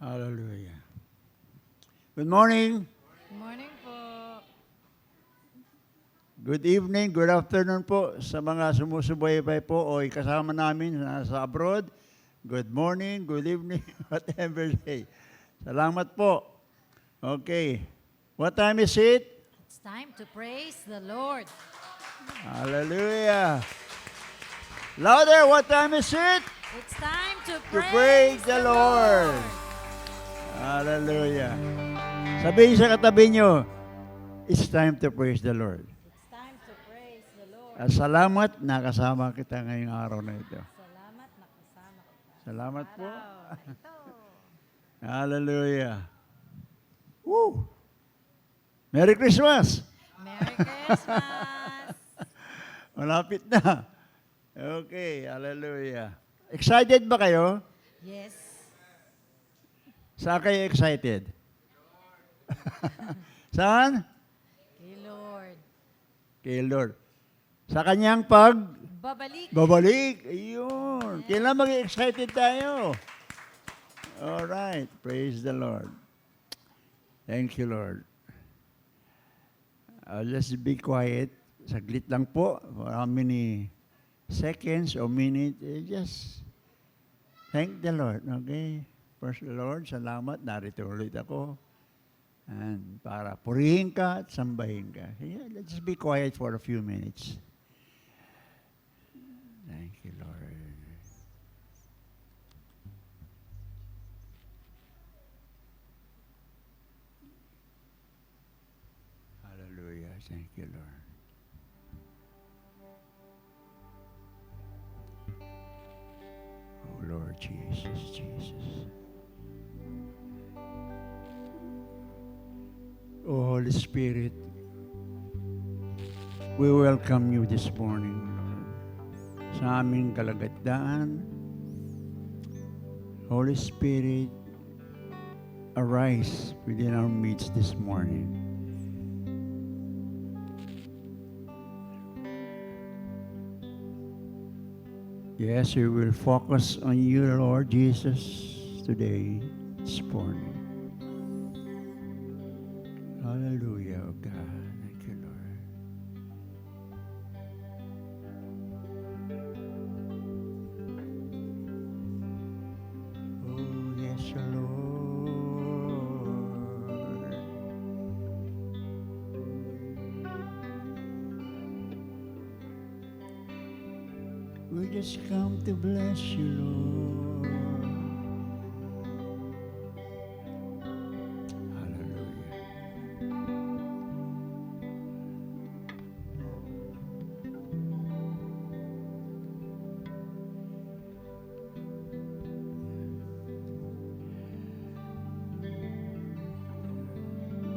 Hallelujah. Good morning. Good morning po. Good evening, good afternoon po sa mga sumusubaybay po o kasama namin sa abroad. Good morning, good evening, whatever day. Salamat po. Okay. What time is it? It's time to praise the Lord. Hallelujah. Louder, what time is it? It's time to To praise, praise the Lord. Hallelujah. Sabihin sa katabi nyo, it's time to praise the Lord. It's time to praise the Lord. At salamat, nakasama kita ngayong araw na ito. Salamat nakasama kita. Salamat po. Araw na ito. Hallelujah. Woo! Merry Christmas! Merry Christmas! Malapit na. Okay, hallelujah. Excited ba kayo? Yes. Saan kayo excited? Saan? Kay Lord. Kay Lord. Sa kanyang Babalik. babalik. Ayun. Kailan maging excited tayo? Alright. Praise the Lord. Thank you, Lord. Let's be quiet. Saglit lang po. For how many seconds or minutes. Just thank the Lord. Okay? First, Lord, salamat. Narito ulit ako. And para purihin ka at sambahin ka. Yeah, let's be quiet for a few minutes. Thank you, Lord. Hallelujah. Thank you, Lord. Oh, Lord Jesus, Jesus. Oh, Holy Spirit, we welcome you this morning, Lord. Sa aming kalagitnaan, Holy Spirit, arise within our midst this morning. Yes, we will focus on you, Lord Jesus, today, this morning. Hallelujah, oh God. Thank you, Lord. Oh, yes, Lord. We just come to bless you, Lord. Hallelujah.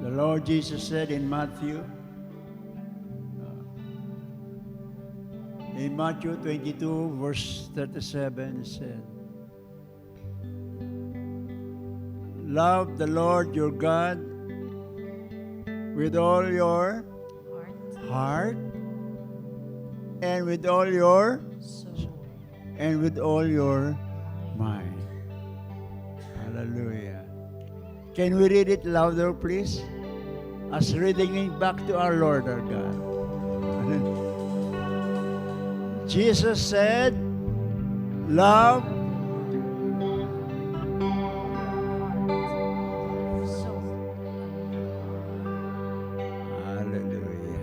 The Lord Jesus said in Matthew 22, verse 37, he said, love the Lord your God with all your heart and with all your and with all your mind. Hallelujah. Can we read it louder, please? As reading it back to our Lord, our God. Jesus said, love Hallelujah.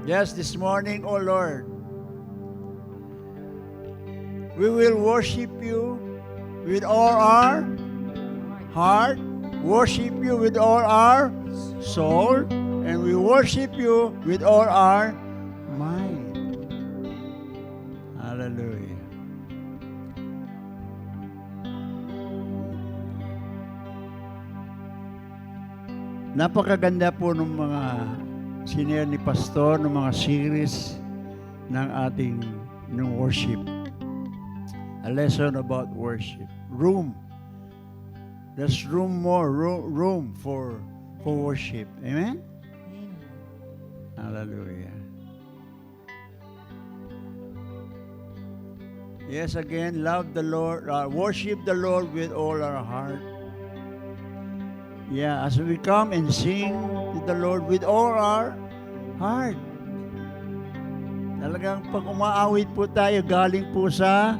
Yes, this morning, O Lord, we will worship you with all our heart, worship you with all our soul, and we worship you with all our mind. Hallelujah. Napakaganda po ng mga senior ni Pastor, ng mga series ng ating worship. A lesson about worship. Room. There's room for worship. Amen? Hallelujah. Yes, again, love the Lord, worship the Lord with all our heart. Yeah, as we come and sing to the Lord with all our heart. Talagang pag umaawit po tayo, galing po sa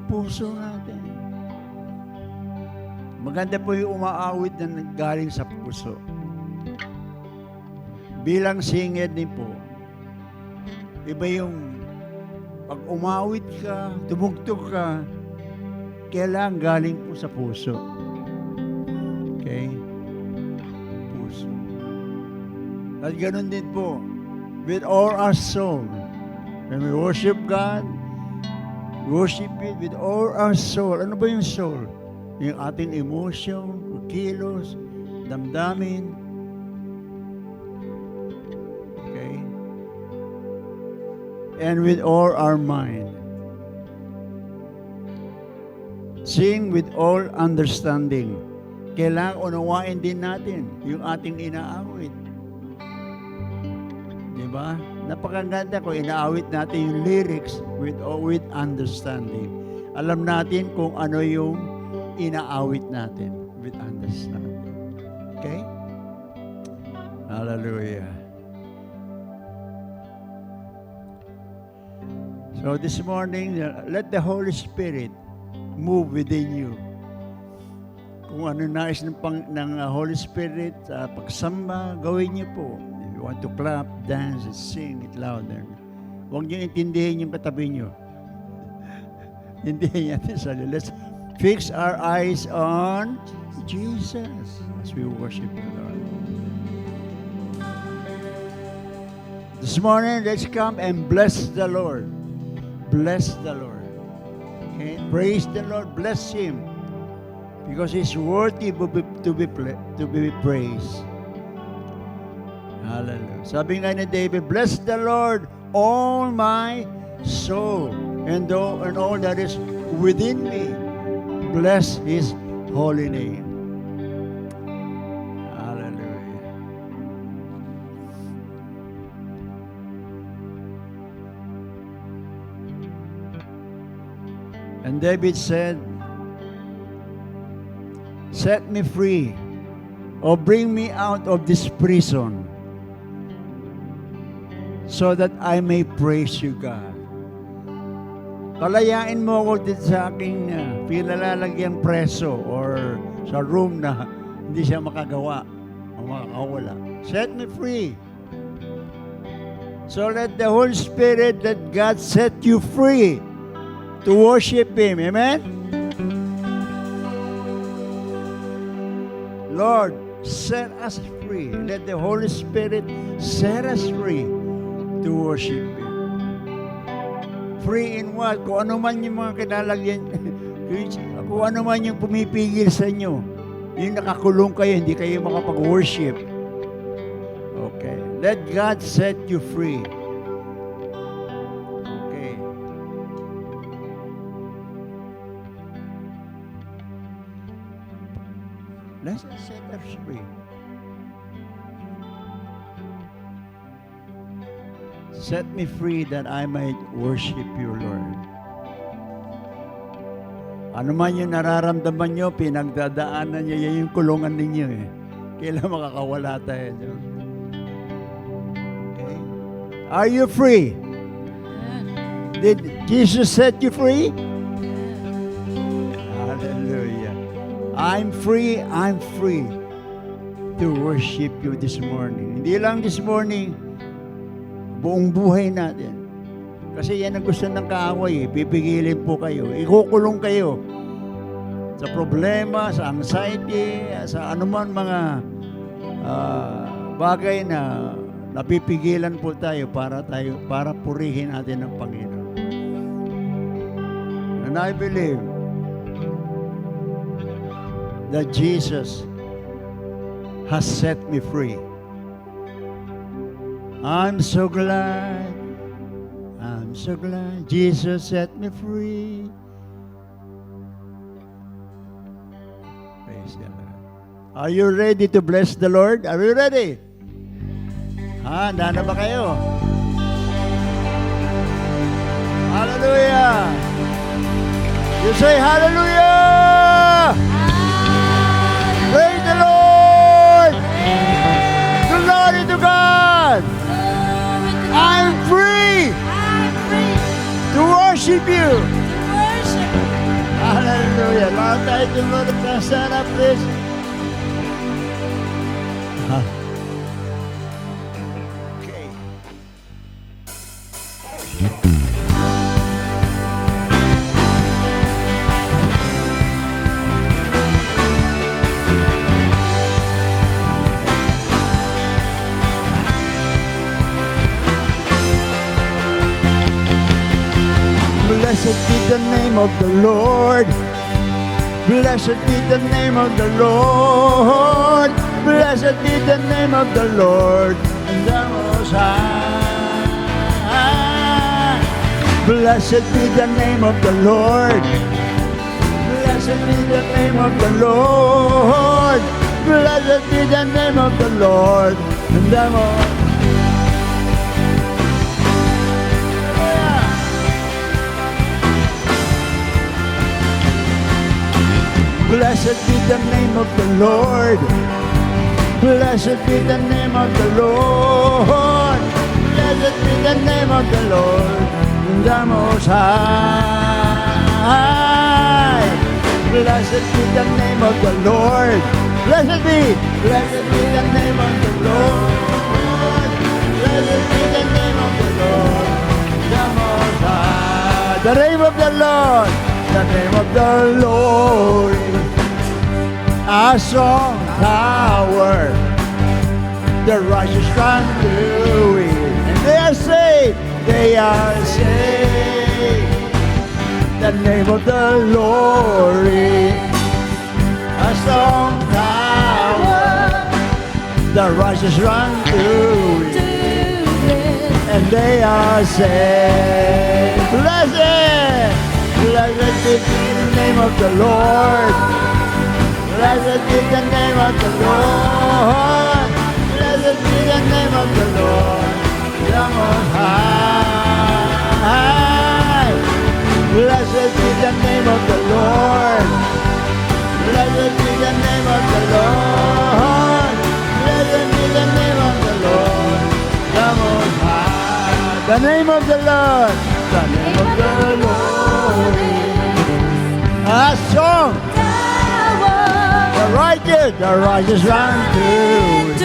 puso natin. Maganda po yung umaawit na galing sa puso. Bilang singer din po, iba yung pag umawit ka, tumugtog ka, kailangan galing po sa puso. Okay? Puso. At ganun din po, with all our soul. When we worship God, worship it with all our soul. Ano ba yung soul? Yung ating emotion, kilos, damdamin. Okay? And with all our mind. Sing with all understanding. Kailangan unawain din natin yung ating inaawit. Diba? Napakaganda kung inaawit natin yung lyrics with understanding. Alam natin kung ano yung inaawit natin with understanding. Okay? Hallelujah. So this morning, let the Holy Spirit move within you. Kung ano nais ng Holy Spirit sa pagsamba, gawin niyo po. If you want to clap, dance, and sing it louder. Huwag niyo intindihin yung katabi niyo. Intindihin natin sa let's fix our eyes on Jesus as we worship the Lord. This morning, let's come and bless the Lord. Bless the Lord. Okay? Praise the Lord. Bless Him. Because He's worthy to be praised. Hallelujah. Sabi nga ni David, bless the Lord, all my soul, and all that is within me. Bless His holy name. Hallelujah. And David said, set me free, or bring me out of this prison, so that I may praise you, God. Palayain mo ako dito sa aking pinalalagyang preso or sa room na hindi siya makagawa o makakawala. Set me free. So let the Holy Spirit, let God set you free to worship Him. Amen? Lord, set us free. Let the Holy Spirit set us free to worship Him. Free in what? Kung ano man yung mga kinalagyan, kung ano man yung pumipigil sa inyo, yung nakakulong kayo, hindi kayo makapag-worship. Okay. Let God set you free. Okay. Let us set us free. Set me free that I might worship you, Lord. Ano man yung nararamdaman nyo, pinagdadaanan nyo, yan yung kulungan ninyo eh. Kailan makakawala tayo dyan. Okay? Are you free? Did Jesus set you free? Hallelujah. I'm free to worship you this morning. Hindi lang this morning, buong buhay natin. Kasi yan ang gusto ng kaaway, pipigilin po kayo, ikukulong kayo sa problema, sa anxiety, sa anuman mga bagay na napipigilan po tayo para purihin natin ang Panginoon. And I believe that Jesus has set me free. I'm so glad Jesus set me free. Praise the Lord. Are you ready to bless the Lord? Are you ready? Handa na ba kayo? Hallelujah! say hallelujah! Praise the Lord! Glory to God! I'm free to worship you! Hallelujah! Lahat tayo tumulog na sana, please. Okay. Blessed be the name of the Lord. Blessed be the name of the Lord. Blessed be the name of the Lord and the Most High. Blessed be the name of the Lord. Blessed be the name of the Lord. Blessed be the name of the Lord and the Most High. Blessed be the name of the Lord. Blessed be the name of the Lord. Blessed be the name of the Lord, the Most High. Blessed be the name of the Lord. Blessed be the name of the Lord. Blessed be the name of the Lord, the Most High. The name of the Lord. The name of the Lord, a strong tower, the righteous run to it, and they are saved, they are saved. The name of the Lord is a strong tower, the righteous run to it, and they are saved. Blessed! Blessed be the name of the Lord. Blessed be the name of the Lord. Blessed be the name of the Lord, the Most High. Blessed be the name of the Lord. Blessed be the name of the Lord. Blessed be the name of the Lord, the Most High. The name of the Lord. The name of the Lord. A strong tower, the righteous run to it,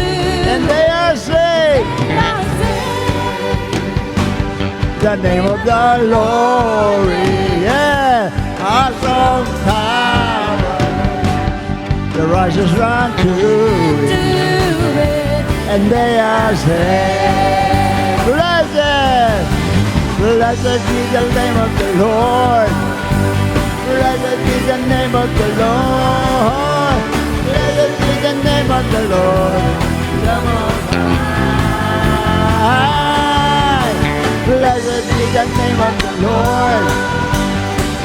and they are saved. The name of the Lord, yeah, a strong tower, the righteous run to it, and they are saved. Blessed, blessed be the name of the Lord. Blessed be the name of the Lord. Blessed be the name of the Lord, the Most High. Blessed be the name of the Lord.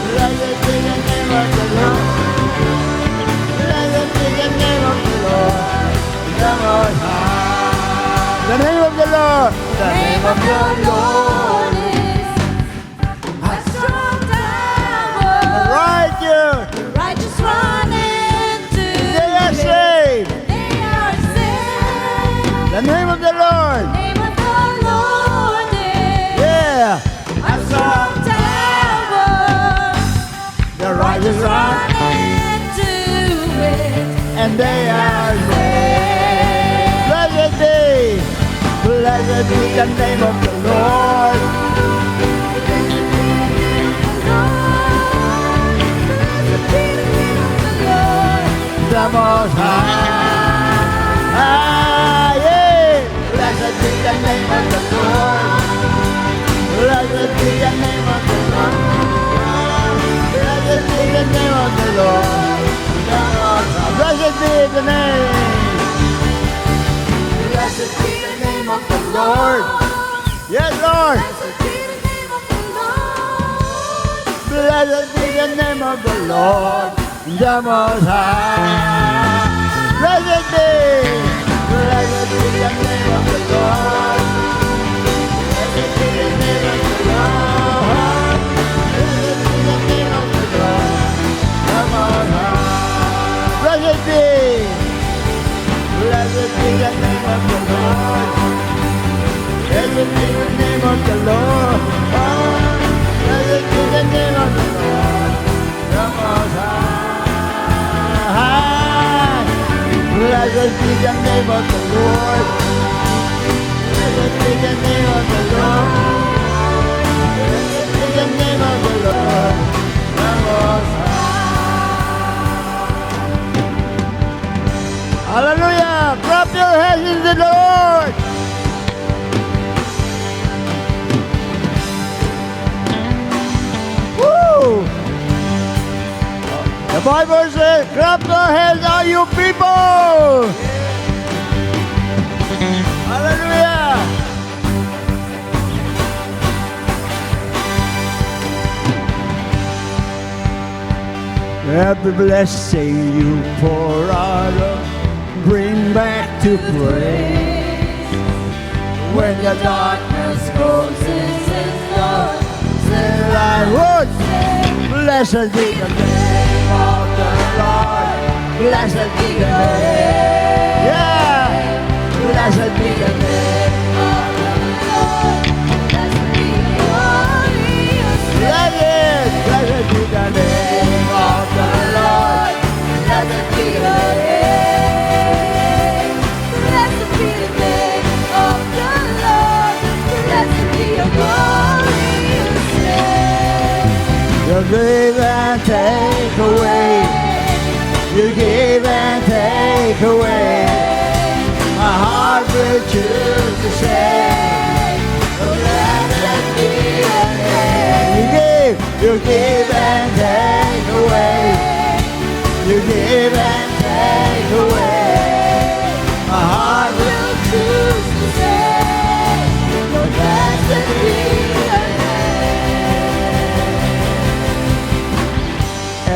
Blessed be the name of the Lord. Blessed be the name of the Lord, the Most High. The name of the Lord. The name of the Lord. Righteous run into They are saved. They are saved. The name of the Lord. Name of the Lord is Yeah. a strong tower. The righteous run into it, and they are saved. Blessed be the name of the Lord. The Most High. Yeah. Blessed be the name of the Lord. Blessed be the name of the Lord. Blessed be the name of the Lord. The Most High. Blessed be the name. Blessed be the name of the Lord. Yes, Lord. Blessed be the name of the Lord, the Most High. Blessed be the name of the Lord. Blessed be the name of the Lord. Blessed be the name of the Lord. the name of the Lord. Blessed be the name of the Lord. Blessed be the name of the Lord. The Most High. Hallelujah! Clap your hands in the Lord. Woo! The Bible says, clap your hands, all you people! Hallelujah! Every blessing you pour out, bring back to praise. When the darkness closes its door, still I would say, blessed be the name of the Lord. Blessed be the name. Yeah. Blessed be the name of the Lord. Blessed be the glorious name. Blessed be the name of the Lord. Blessed be the name. Blessed be the name of the Lord. Blessed be your glorious name. You give and take away. You give and take away. My heart will choose to say, blessed be your name. You give and take away. You give and take away. My heart will choose to say, blessed be your name.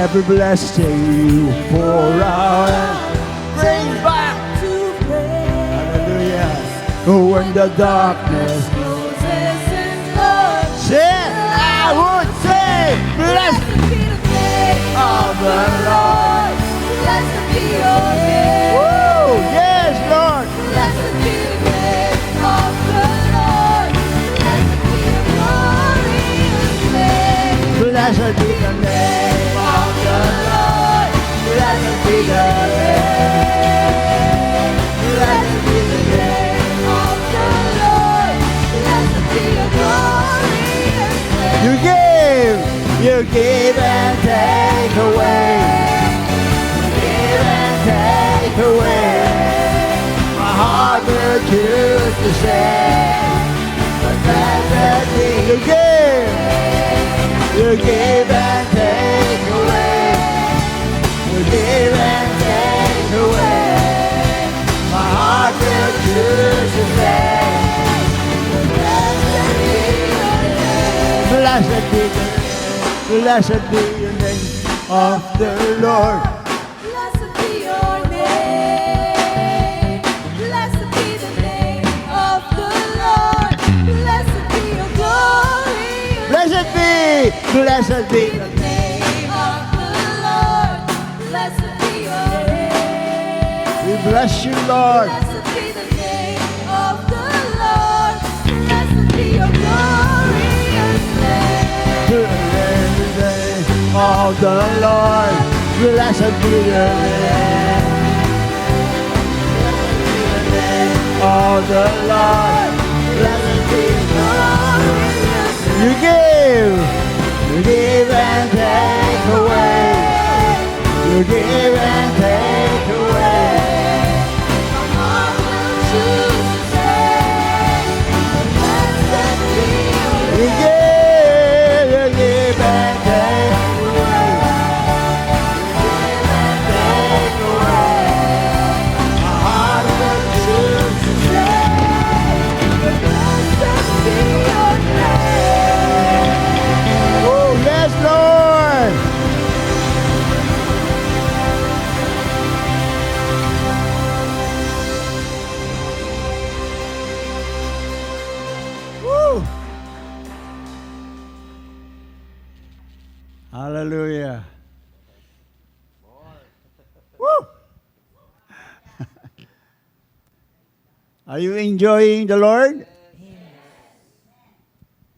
Every blessing you pour out brings back. When the darkness Closes its door, said, I would say, blessed blessed be the name of the Lord. Blessed be your name. Woo! Yes, Lord. Blessed be the name of the Lord. Blessed be your glorious name. Blessed be the name of the Lord. Blessed be the name. Blessed be the name. Of the Lord. Blessed be your glorious name. You give and take away. You give and take away. My heart will choose to say, but blessed be you give and take away. You give and take away. My heart will choose to say, blessed be your name. Blessed be the name of the Lord. Blessed be your name. Blessed be the name of the Lord. Blessed be your glory. Blessed be the name of the Lord. Blessed be your name. We bless you, Lord. Blessed be the name of the Lord. Blessed be your glorious name. Every day of the Lord. Blessed be the name. Of the Lord. Blessed be the Glorious You give and take away. You give and take away. my heart will choose to say, blessed be your You give and take away. Take away. My heart will choose to say, blessed be your name. oh yes, Lord. Woo. Hallelujah. Woo. Are you enjoying the Lord?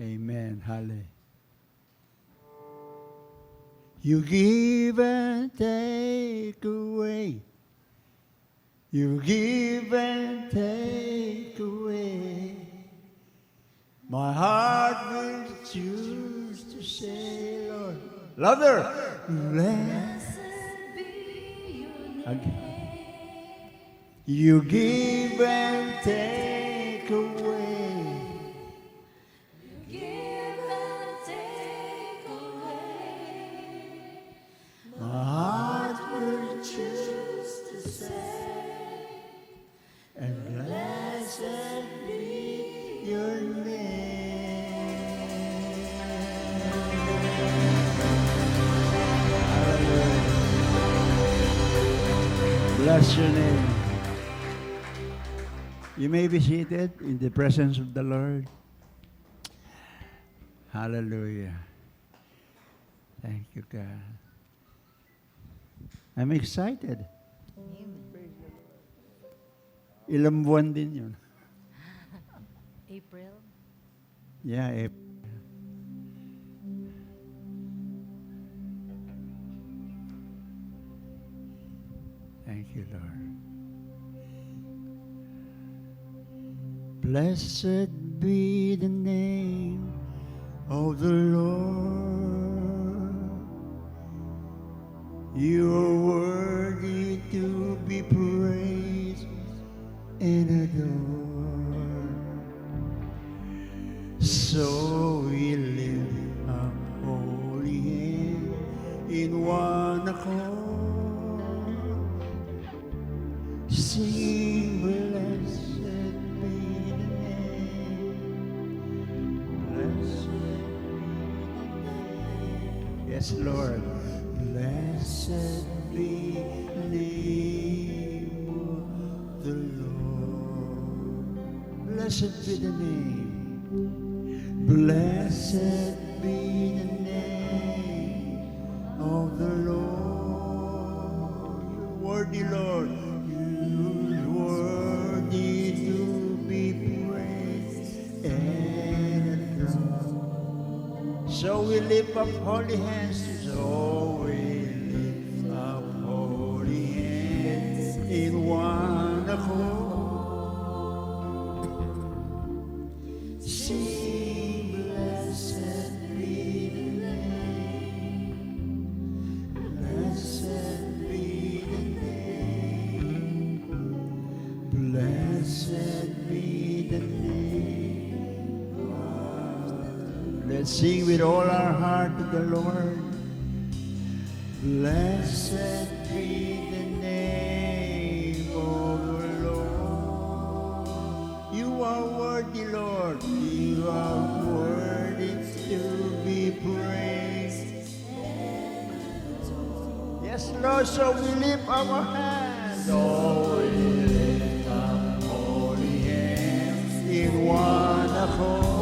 Amen. Hallelujah. You give and take away. You give and take away. My heart will choose to say, Lord, louder, blessed be your again. You give and take away. give and take away. My heart will choose to say, and blessed be your name. Hallelujah. Bless your name. You may be seated in the presence of the Lord. Hallelujah. Thank you, God. I'm excited. Ilang buwan din yun. April. Yeah, Thank you, Lord. Blessed be the name of the Lord. You are worthy to be praised and adored. So we lift up holy hands in one accord, singing, blessed be the name, blessed be the name. Yes, Lord. Blessed be the name of the Lord. Blessed be the name. Blessed be the name of the Lord. You're worthy, Lord. You're worthy to be praised and adored. So we lift up holy hands. So we lift up holy hands in one accord. Sing, blessed be the name, blessed be the name, blessed be the name. Let's sing with all our heart to the Lord. Blessed be the name of the Lord. You are worthy, Lord. You are worthy to be praised. Yes, Lord, so we lift our hands. So we lift up holy hands in one accord.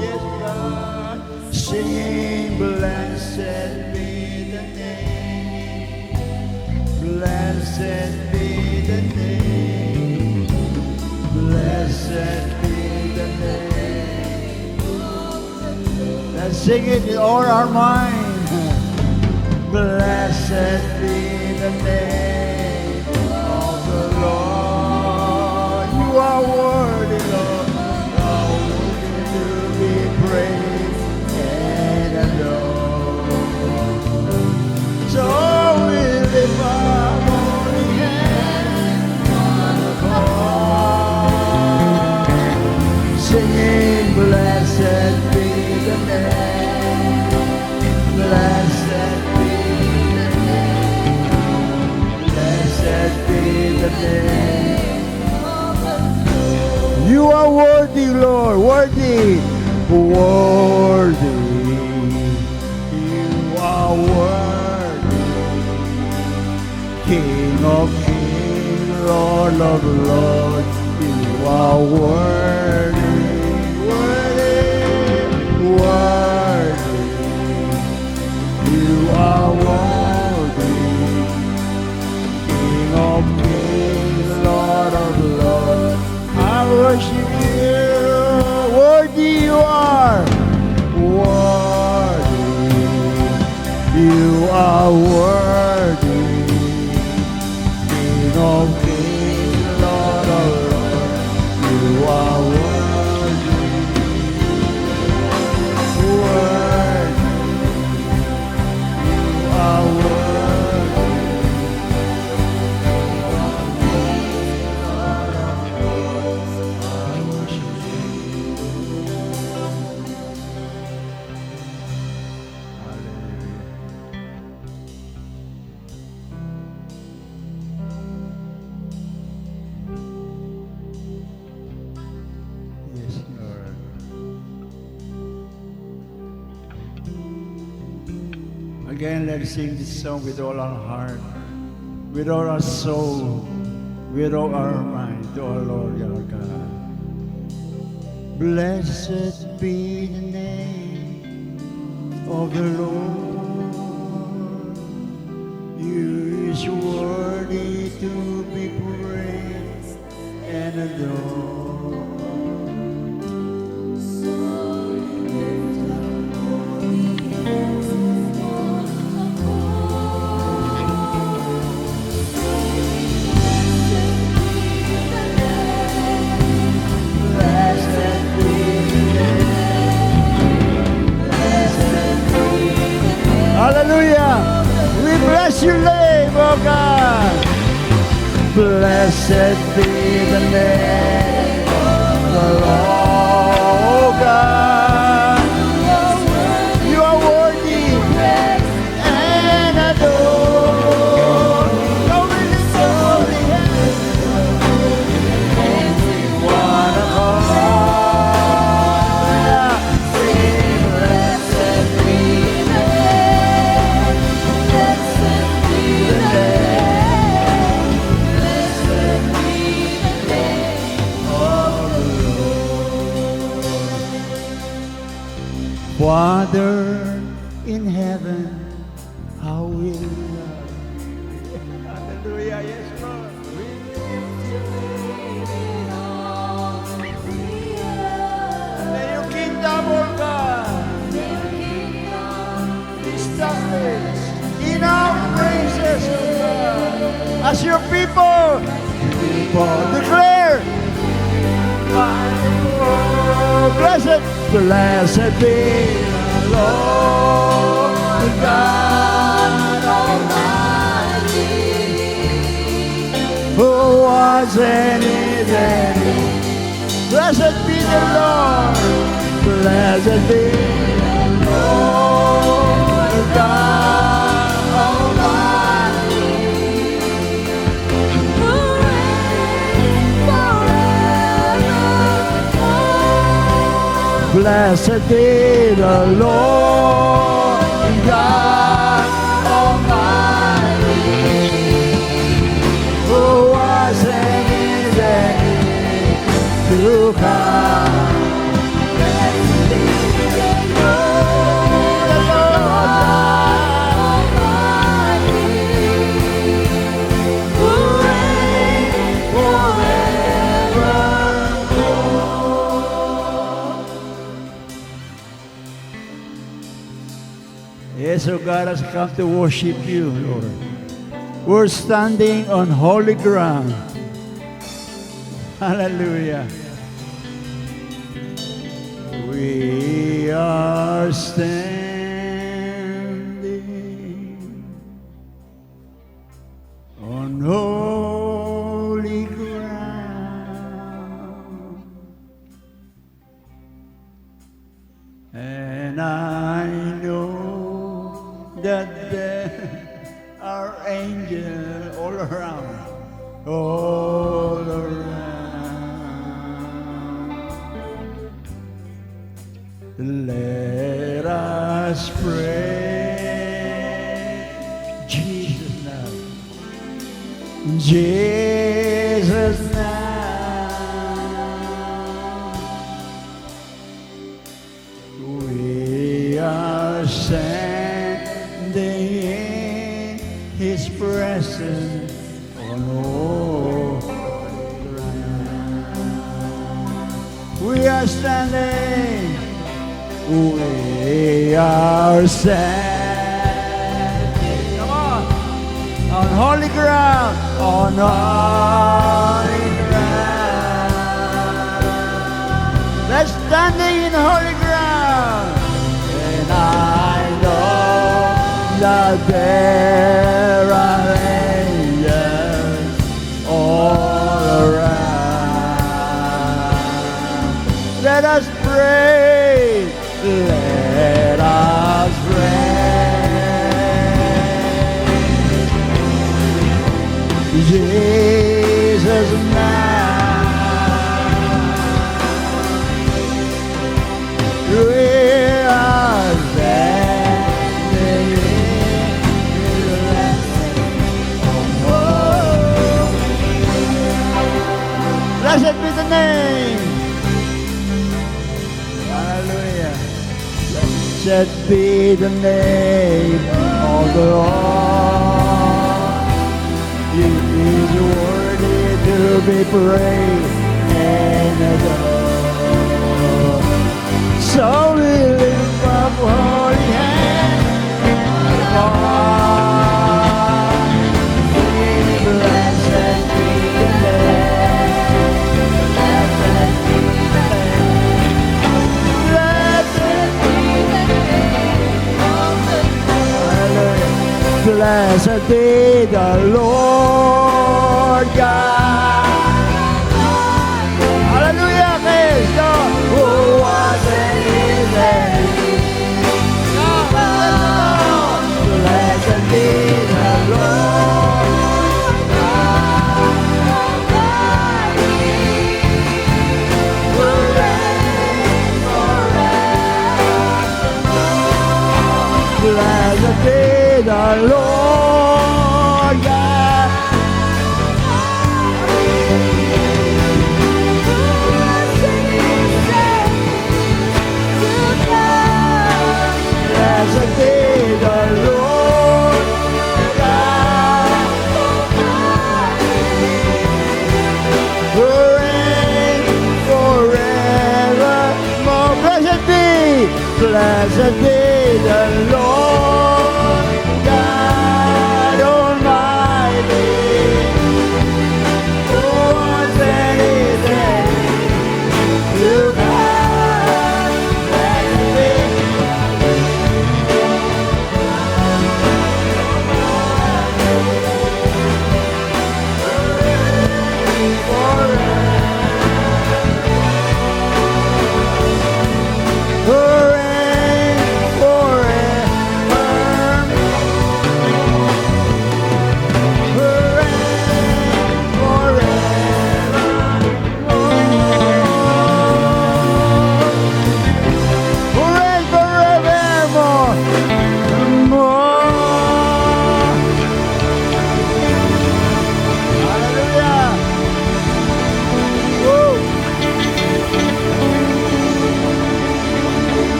Yes, God, singing, blessed be the name, blessed be the name, blessed be the name. Let's sing it with all our mind. Blessed be the name of the Lord. You are worthy, Lord. You are worthy to be praised and adored. So we lift up holy hands on the call, singing, blessed be the name, blessed be the name, blessed be the name. You are worthy, Lord, worthy, worthy. You are worthy, King of kings, Lord of lords. You are worthy, worthy, worthy. You are worthy, King of kings, Lord of lords. I worship you. Worthy you are, worthy. You are worthy, King Again, let's sing this song with all our heart, with all our soul, with all our mind to our Lord our God. Blessed be the name of the Lord. You is worthy to be praised and adored. Hallelujah! We bless your name, oh God! Blessed be the name of the Lord, oh God! You are worthy and adored. So we lift your holy hands. One accord. Sing, blessed be the name. Blessed be the name. Blessed be the name of the Lord. Father in heaven, how we love you. Hallelujah, yes, Lord. We lift your name on May your kingdom, oh God, be established in our praises, oh God. As your people declare, blessed, blessed be the Lord God Almighty, who was and is and is. Blessed be the Lord, blessed be the Lord God Almighty, Who reigns forevermore. blessed be the Lord God Almighty, who was and is to come. Blessed be the Lord God Almighty, who reigns forevermore. Yes, oh God, has come to worship you, Lord. We're standing on holy ground. Hallelujah. We are standing on holy ground, and I know that there are angels all around, all around. Let us pray, Jesus now, Jesus now. We are standing in His presence on holy ground. We are standing. We are standing, come on holy ground, on holy ground. Let's standing in holy ground, and I know that there are angels all around. Let us pray. Let us pray, Jesus now. Blessed be the name of the Lord. He is worthy to be praised and adored. So we lift up holy hands. Blessed be the name. Blessed be the name. Blessed be the name of the Lord. Blessed be the Lord God. Hallelujah, Cristo. Who was and is and blessed be the Lord God Almighty, who reigns forevermore. Blessed be the Lord God. Blessed be the Lord God Almighty, who reigns forevermore. Blessed be the Lord God Almighty, who was and is and to come. Blessed be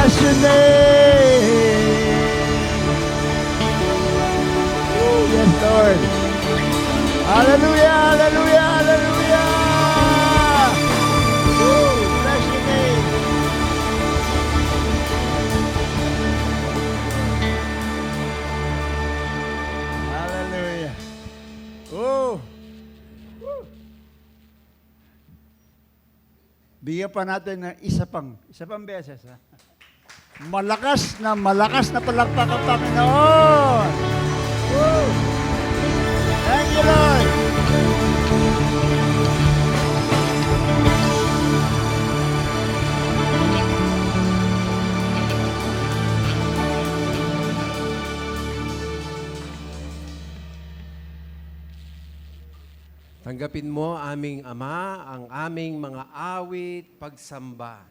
bless your name. Oh, yes, Lord. Hallelujah, hallelujah, hallelujah. Oh, bless your name. Hallelujah. Oh. Bigyan pa natin ng isa pang beses. Ha? Malakas na palakpak ang Panginoon. Woo! Thank you, Lord. Tanggapin mo, aming Ama, ang aming mga awit, pagsamba.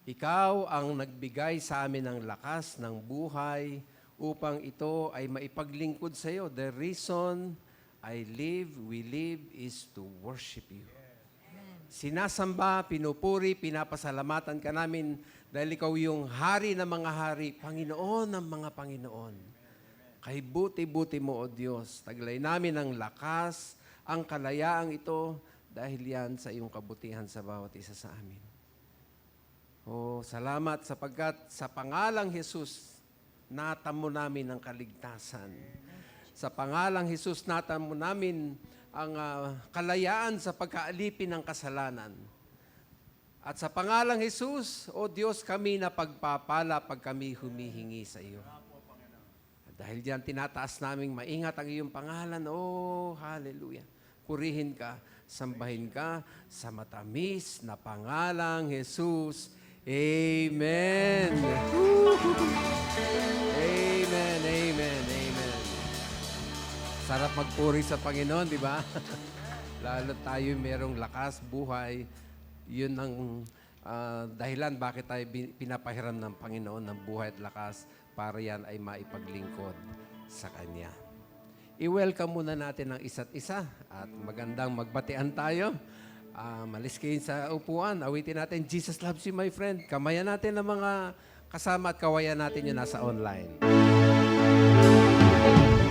Ikaw ang nagbigay sa amin ng lakas ng buhay upang ito ay maipaglingkod sa iyo. The reason we live is to worship you. Sinasamba, pinupuri, pinapasalamatan ka namin dahil ikaw yung hari ng mga hari, Panginoon ng mga Panginoon. Kay buti-buti mo, O Diyos, taglay namin ang lakas, ang kalayaang ito dahil yan sa iyong kabutihan sa bawat isa sa amin. Oh, salamat sapagkat sa pangalang Jesus, natamo namin ang kaligtasan. Sa pangalang Jesus, natamo namin ang kalayaan sa pagkaalipin ng kasalanan. At sa pangalang Jesus, O Diyos, kami na pagpapala pag kami humihingi sa iyo. Dahil diyan tinataas naming maingat ang iyong pangalan. Oh, hallelujah. Purihin ka, sambahin ka sa matamis na pangalang Jesus. Amen. Amen, amen, amen. Sarap magpuri sa Panginoon, di ba? Lalo tayo merong lakas, buhay. Yun ang dahilan bakit tayo pinapahiram ng Panginoon ng buhay at lakas para yan ay maipaglingkod sa Kanya. I-welcome muna natin ang isa't isa at magandang magbatian tayo. Malis kayo sa upuan. Awitin natin, Jesus loves you, my friend. Kamayan natin ang mga kasama at kawayan natin yung nasa online.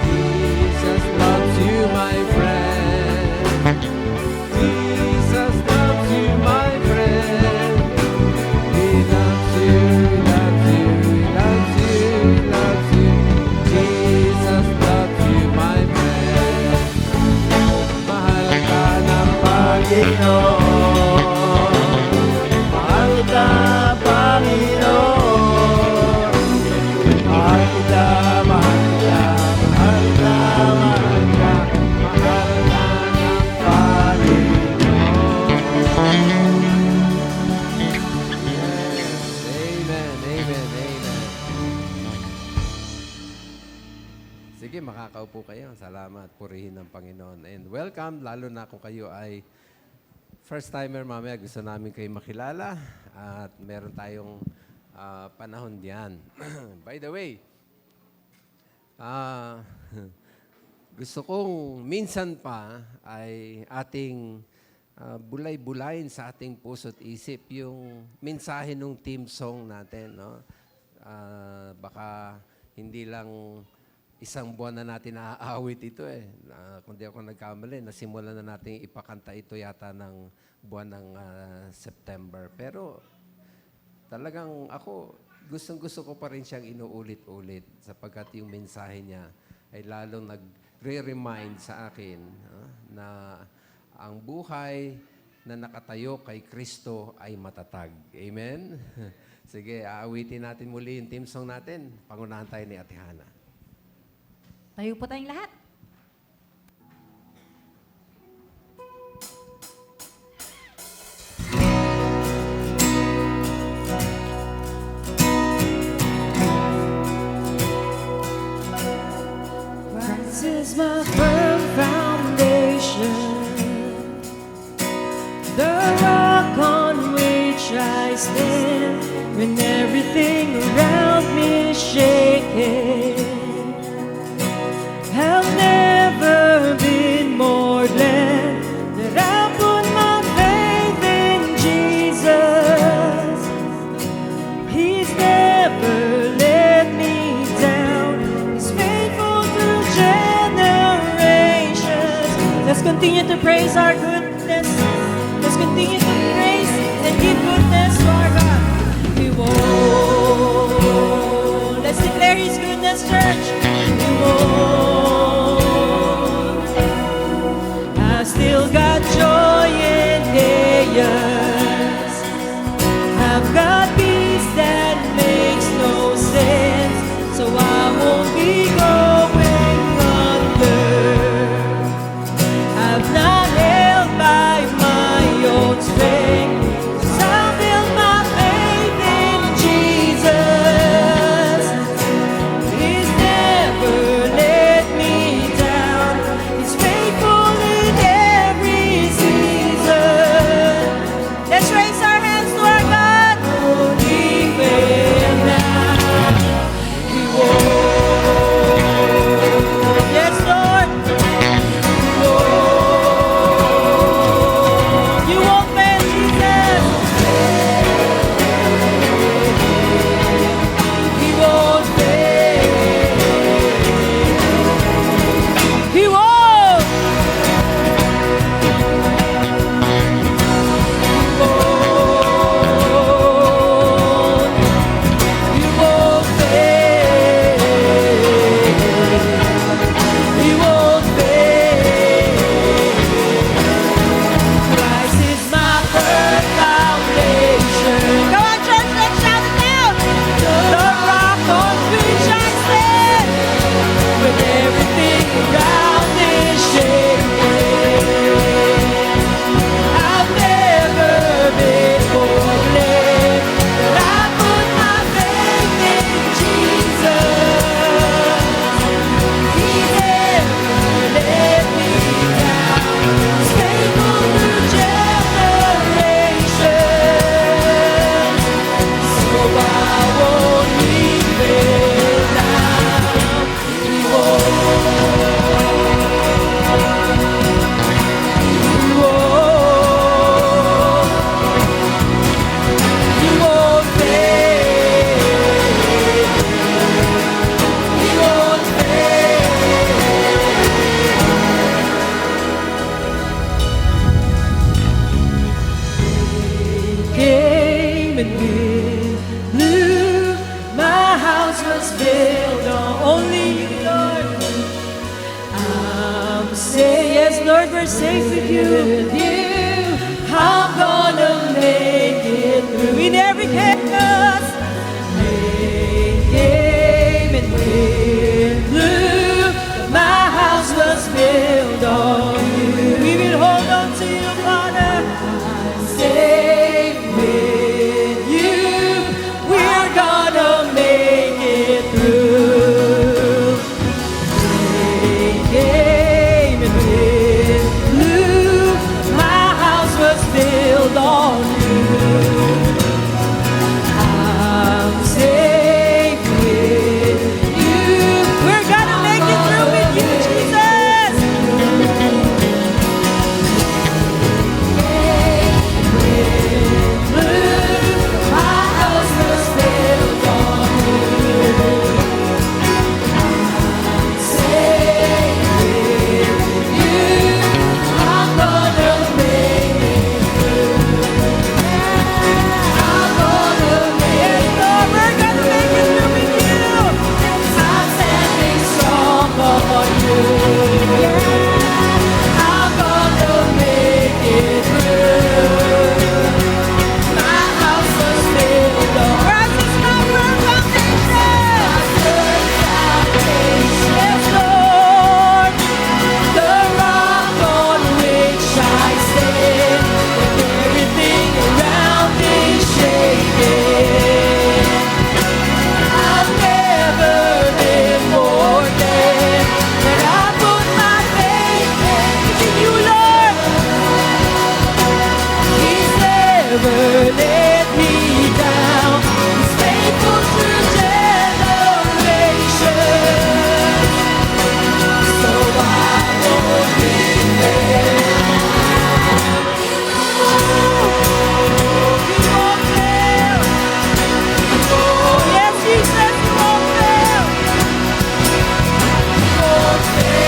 Jesus loves you, my friend. Jesus loves you, my friend. He loves you, he loves you, he loves you, he loves you. Jesus loves you, my friend. Mahal ka ng Panginoon. Mahal ka, Panginoon. Mahal kita, mahal ka, mahal ka, mahal ka, mahal ka ng Panginoon. Yes. Amen, amen, amen. Sige, makakaupo kayo. Salamat. Purihin ng Panginoon. And welcome, lalo na kung kayo ay first-timer, mamaya gusto namin kayo makilala at meron tayong panahon diyan. By the way, gusto kong minsan pa ay ating bulay-bulayin sa ating puso't isip yung mensahe ng team song natin. No? Baka hindi lang isang buwan na natin naaawit ito eh. Kung di ako nagkamali, nasimulan na natin ipakanta ito yata ng buwan ng September. Pero talagang ako, gustong-gusto ko pa rin siyang inuulit-ulit sapagkat yung mensahe niya ay lalong nagre-remind sa akin na ang buhay na nakatayo kay Kristo ay matatag. Amen? Sige, aawitin natin muli yung team song natin. Pangunahan tayo ni Ate Hana. Tayo po tayong lahat. Christ is my firm foundation, the rock on which I stand when everything around me is shaking. I've never been more glad that I put my faith in Jesus. He's never let me down. He's faithful through generations. Let's continue to praise our goodness. Let's continue to praise and give goodness to our God. We won't. Let's declare His goodness, church. We won't. I still got joy in chaos. I've got peace that makes no sense, so I won't be going under. I'm not held by my own strength, 'cause I build my faith in Jesus. He's never Lord, we're safe with you. I'm gonna make it through in every chaos. Came and wind blew. My house was built on you. We will hold on to you, Father. I'm safe with you. We're gonna make it through. Rain came and wind blew. My house was built on you. I'm safe with you. We're gonna make it through with you, Jesus. My house was built on you. I'm safe with you. I'm gonna make it through. I'm gonna make it through. We're gonna make it through with you. I'm standing strong on you. I'm gonna make it through. My house was built on. Christ is my firm foundation. Yes, Lord, the rock on which I stand. When everything around me is shaking, I've never been more than that. I put my faith in you, Lord. He's never let me down. He's faithful through generations. So I won't be there. You won't fail. Oh, yes, Jesus, you won't fail. You won't fail.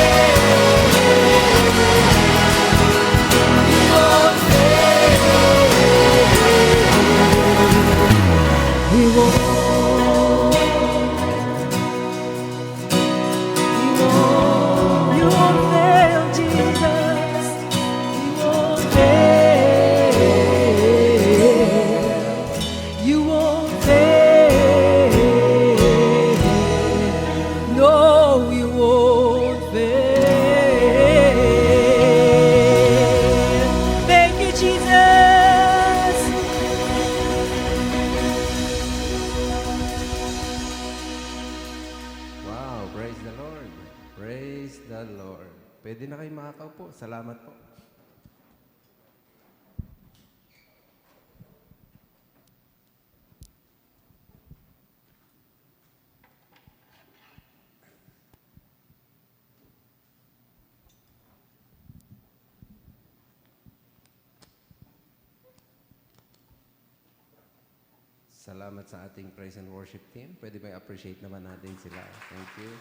You won't fail. He won't. You won't fail, Jesus. You won't fail. You won't fail. No, you won't fail. Thank you, Jesus. Wow, praise the Lord. Praise the Lord. Pwede na kayo makakaupo. Salamat po. Salamat sa ating praise and worship team. Pwede ba i-appreciate naman natin sila? Thank you.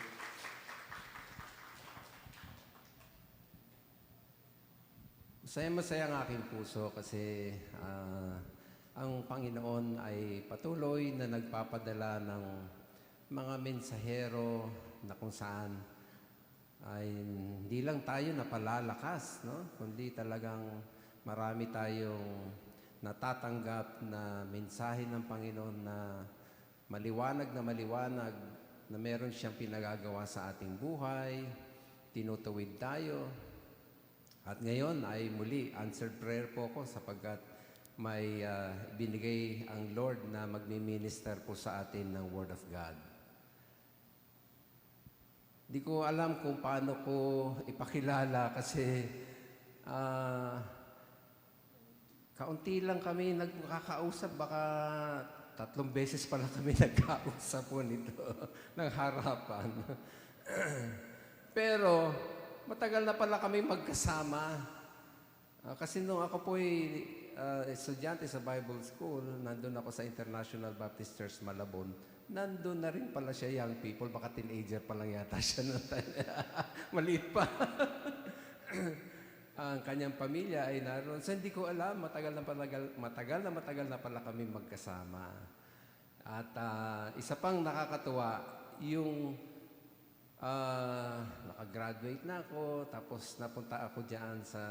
Masaya-masaya ang aking puso kasi ang Panginoon ay patuloy na nagpapadala ng mga mensahero na kung saan ay hindi lang tayo napalalakas, no? Kundi talagang marami tayong natatanggap na mensahe ng Panginoon na maliwanag na meron siyang pinagagawa sa ating buhay, tinutuwid tayo. At ngayon ay muli, answered prayer po ko sapagkat may binigay ang Lord na magmi-minister po sa atin ng Word of God. Di ko alam kung paano ko ipakilala kasi kaunti lang kami nagkakausap, baka 3 beses pa lang kami nagkausap po nito ng harapan. Pero matagal na pala kami magkasama. Kasi nung ako po estudyante sa Bible School, nandun ako sa International Baptist Church Malabon, nandun na rin pala siya, young people, baka teenager pa lang yata siya. Maliit pa. Ang kanyang pamilya ay naroon. So hindi ko alam, matagal na pala kami magkasama. At isa pang nakakatuwa, yung Nakagraduate na ako, tapos napunta ako diyan sa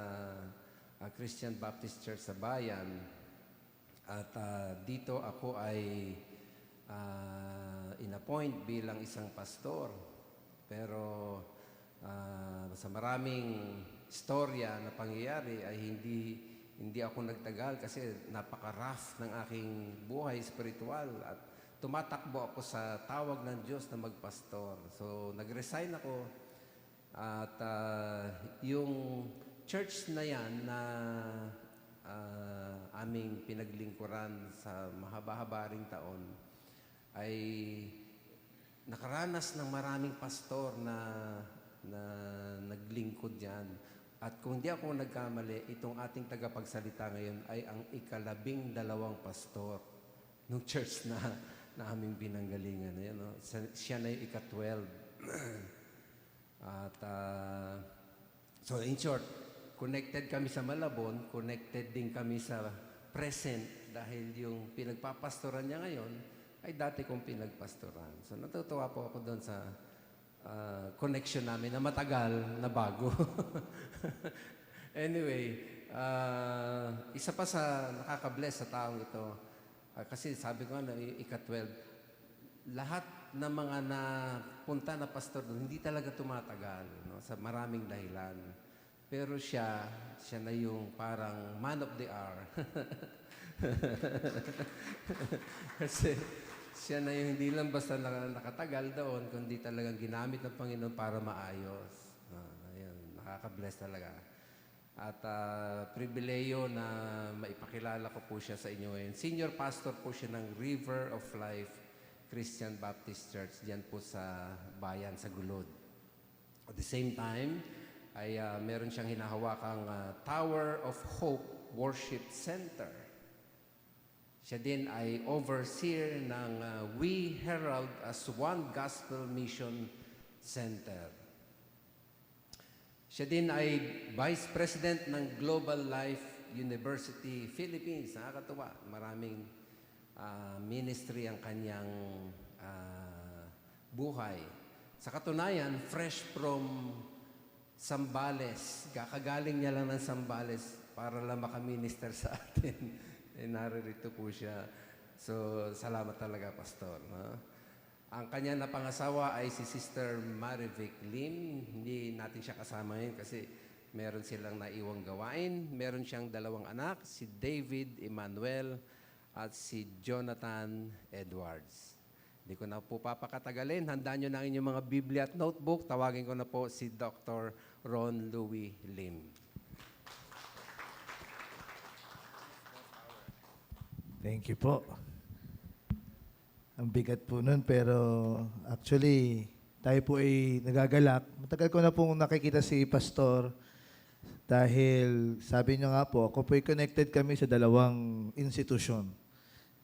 Christian Baptist Church sa Bayan. At dito ako ay inappoint bilang isang pastor. Pero sa maraming istorya na pangyayari ay hindi ako nagtagal kasi napaka-rough ng aking buhay spiritual at tumatakbo ako sa tawag ng Diyos na magpastor. So nag-resign ako at yung church na yan na aming pinaglingkuran sa mahaba-haba ring taon ay nakaranas ng maraming pastor na naglingkod diyan. At kung di ako nagkamali, itong ating tagapagsalita ngayon ay ang ika-12 pastor ng church na aming pinanggalingan. Ayan, no? Siya na yung ika-12. At so in short, connected kami sa Malabon, connected din kami sa present dahil yung pinagpapastoran niya ngayon ay dati kong pinagpastoran. So natutuwa po ako doon sa connection namin na matagal na bago. Anyway, isa pa sa nakaka-bless sa taong ito, kasi sabi ko nga, ika-12, lahat ng mga napunta na pastor doon, hindi talaga tumatagal, no? Sa maraming dahilan. Pero siya na yung parang man of the hour. Kasi siya na yung hindi lang basta nakatagal doon, kundi talagang ginamit ng Panginoon para maayos. Ayun, nakaka-bless talaga. At pribileyo na maipakilala ko po siya sa inyo ngayon. Senior pastor po siya ng River of Life Christian Baptist Church, diyan po sa bayan, sa Gulod. At the same time, ay meron siyang hinahawakang Tower of Hope Worship Center. Siya din ay overseer ng We Herald as One Gospel Mission Center. Siya din ay Vice President ng Global Life University Philippines. Nakakatuwa. Maraming ministry ang kanyang buhay. Sa katunayan, fresh from Zambales. Kakagaling niya lang ng Zambales para lang makaminister sa atin. Naririto po siya. So, salamat talaga, Pastor. No? Ang kanya na pangasawa ay si Sister Marivic Lim. Hindi natin siya kasama ngayon kasi meron silang naiwang gawain. Meron siyang 2 anak, si David Emmanuel at si Jonathan Edwards. Hindi ko na po papakatagalin. Handaan nyo na inyong mga Biblia at notebook. Tawagin ko na po si Dr. Ron Louis Lim. Thank you po. Ang bigat po nun, pero actually, tayo po ay nagagalak. Matagal ko na pong nakikita si Pastor dahil sabi niyo nga po, ako po ay connected kami sa 2 institusyon.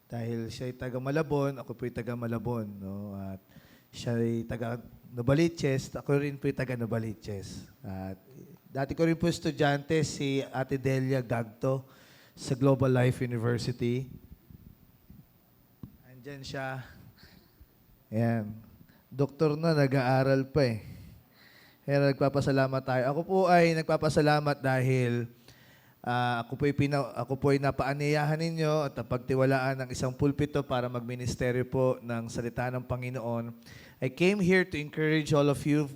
Dahil siya ay taga Malabon, ako po ay taga Malabon. No? At siya ay taga Novaliches, ako rin po ay taga Novaliches. At dati ko rin po estudyante si Ate Delia Gagto sa Global Life University. Andyan siya. Ayan. Doktor na, nag-aaral pa eh. Kaya nagpapasalamat tayo. Ako po ay nagpapasalamat dahil ako po ay napaaniyahan ninyo at napagtiwalaan ng isang pulpito para magministeryo po ng salita ng Panginoon. I came here to encourage all of you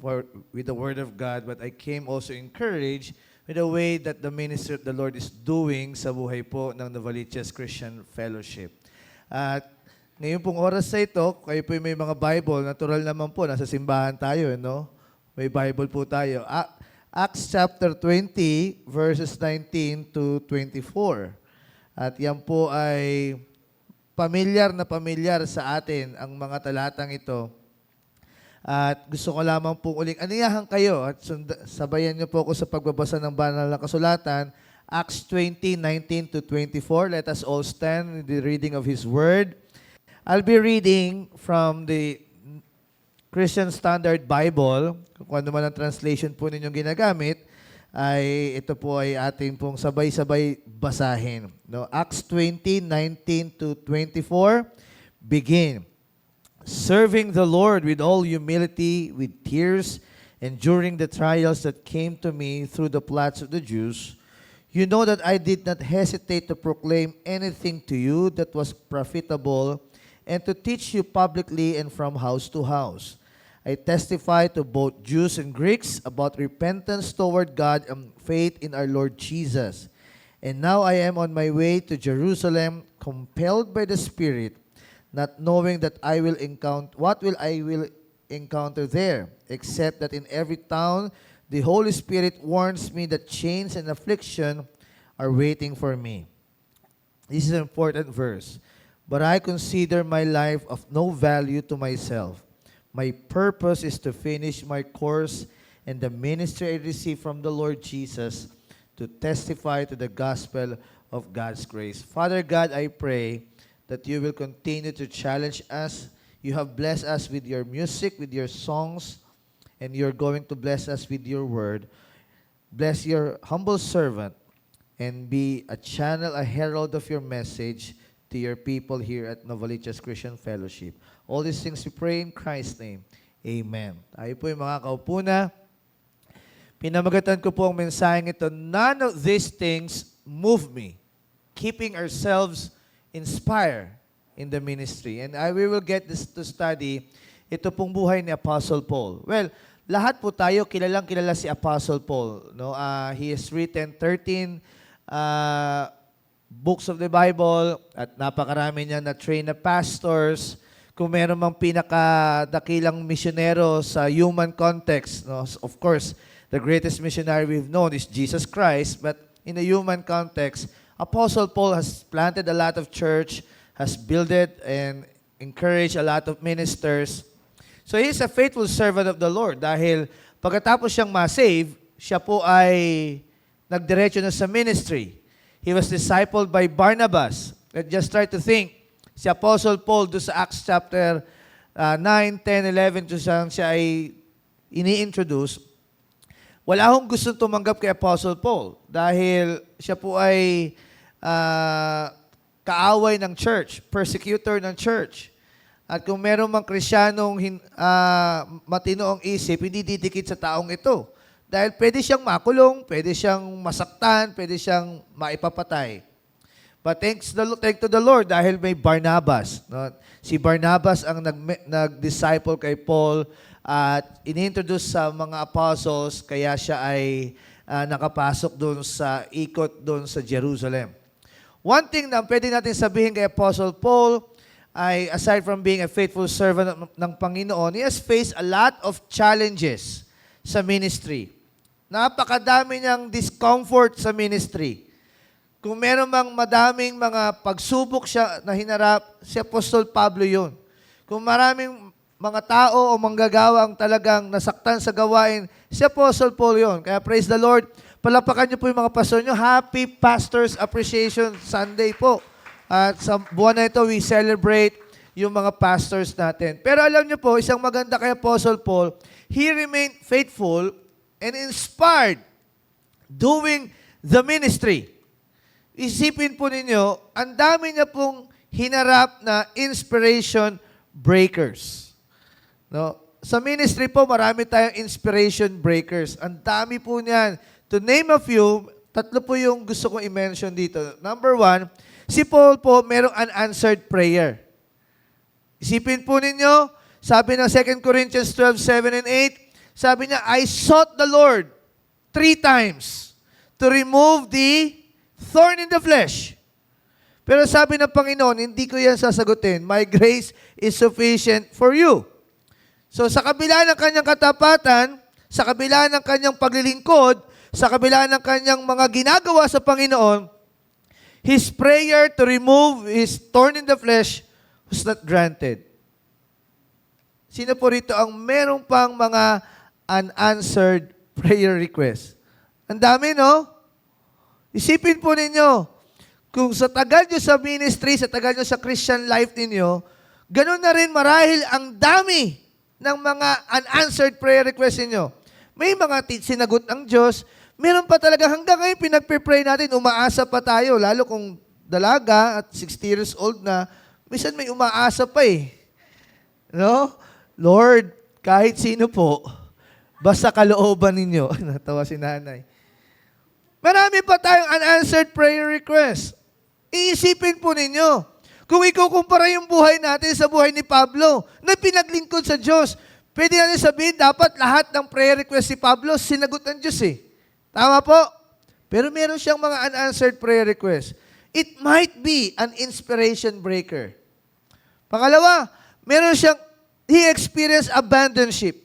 with the Word of God, but I came also encouraged with the way that the ministry of the Lord is doing sa buhay po ng Novaliches Christian Fellowship. At ngayon pong oras sa ito, kayo po may mga Bible, natural naman po, nasa simbahan tayo, no? May Bible po tayo. Acts chapter 20, verses 19 to 24. At yan po ay pamilyar sa atin ang mga talatang ito. At gusto ko lamang po uling aniyahan kayo at sabayan niyo po ako sa pagbabasa ng banal na kasulatan. Acts 20, 19 to 24. Let us all stand in the reading of His Word. I'll be reading from the Christian Standard Bible. Kung ano man ang translation po ninyong ginagamit, ay ito po ay ating pong sabay-sabay basahin. No? Acts 20, 19 to 24. Begin. serving the Lord with all humility, with tears, enduring the trials that came to me through the plots of the Jews, you know that I did not hesitate to proclaim anything to you that was profitable and to teach you publicly and from house to house. I testify to both Jews and Greeks about repentance toward God and faith in our Lord Jesus. And now I am on my way to Jerusalem, compelled by the Spirit, not knowing that I will encounter I will encounter there, except that in every town the Holy Spirit warns me that chains and affliction are waiting for me. This is an important verse. But I consider my life of no value to myself. My purpose is to finish my course and the ministry I received from the Lord Jesus to testify to the gospel of God's grace. Father God, I pray that you will continue to challenge us. You have blessed us with your music, with your songs, and you're going to bless us with your word. Bless your humble servant and be a channel, a herald of your message to your people here at Novaliches Christian Fellowship. All these things we pray in Christ's name. Amen. Tayo po yung mga kaupo na. Pinamagatan ko po ang mensaheng ito, none of these things move me, keeping ourselves inspired in the ministry. And we will get this to study ito pong buhay ni Apostle Paul. Well, lahat po tayo kilalang kilala si Apostle Paul. No? He has written 13 books of the Bible at napakarami niya na-train na pastors. Kung meron mang pinakadakilang misyonero sa human context, no? Of course, the greatest missionary we've known is Jesus Christ, but in a human context, Apostle Paul has planted a lot of church, has built it, and encouraged a lot of ministers. So he's a faithful servant of the Lord dahil pagkatapos siyang ma-save, siya po ay nagdiretso na sa ministry. He was discipled by Barnabas. Let's just try to think. Si Apostle Paul do sa Acts chapter 9, 10, 11, to saan siya ay ini-introduce, wala akong gustong tumanggap kay Apostle Paul dahil siya po ay kaaway ng church, persecutor ng church. At kung meron mang Krisyanong matino ang isip, hindi didikit sa taong ito. Dahil pwede siyang makulong, pwede siyang masaktan, pwede siyang maipapatay. But thanks to the Lord dahil may Barnabas. No? Si Barnabas ang nag-disciple kay Paul at inintroduce sa mga apostles kaya siya ay nakapasok doon sa ikot doon sa Jerusalem. One thing na pwede natin sabihin kay Apostle Paul ay aside from being a faithful servant ng Panginoon, he has faced a lot of challenges sa ministry. Napakadami niyang discomfort sa ministry. Kung meron mang madaming mga pagsubok siya na hinarap, si Apostol Pablo yun. Kung maraming mga tao o manggagawa ang talagang nasaktan sa gawain, si Apostle Paul yun. Kaya praise the Lord, palapakan niyo po yung mga pastor niyo. Happy Pastors Appreciation Sunday po. At sa buwan na ito, we celebrate yung mga pastors natin. Pero alam niyo po, isang maganda kay Apostle Paul, he remained faithful and inspired doing the ministry. Isipin po ninyo, ang dami niya pong hinarap na inspiration breakers. No? Sa ministry po, marami tayong inspiration breakers. Ang dami po niyan. To name a few, tatlo po yung gusto kong i-mention dito. Number one, si Paul po merong unanswered prayer. Isipin po ninyo, sabi ng 2 Corinthians 12, 7 and 8, sabi niya, I sought the Lord 3 times to remove the thorn in the flesh. Pero sabi ng Panginoon, hindi ko yan sasagutin. My grace is sufficient for you. So sa kabila ng kanyang katapatan, sa kabila ng kanyang paglilingkod, sa kabila ng kanyang mga ginagawa sa Panginoon, his prayer to remove his thorn in the flesh was not granted. Sino po rito ang merong pang mga unanswered prayer requests? Ang dami, no? Isipin po ninyo, kung sa tagal nyo sa ministry, sa tagal nyo sa Christian life ninyo, ganun na rin marahil ang dami ng mga unanswered prayer requests ninyo. May mga sinagot ng Diyos, meron pa talaga hanggang ngayon pinagpipray natin, umaasa pa tayo, lalo kung dalaga at 60 years old na, minsan may umaasa pa eh. No? Lord, kahit sino po, basta kalooban ninyo. Natawa si nanay. Marami pa tayong unanswered prayer requests. Iisipin po ninyo, kung ikukumpara yung buhay natin sa buhay ni Pablo, na pinaglingkod sa Diyos, pwede natin sabihin, dapat lahat ng prayer request si Pablo, sinagot ng Diyos eh. Tama po? Pero meron siyang mga unanswered prayer requests. It might be an inspiration breaker. Pangalawa, meron siyang, he experienced abandonship.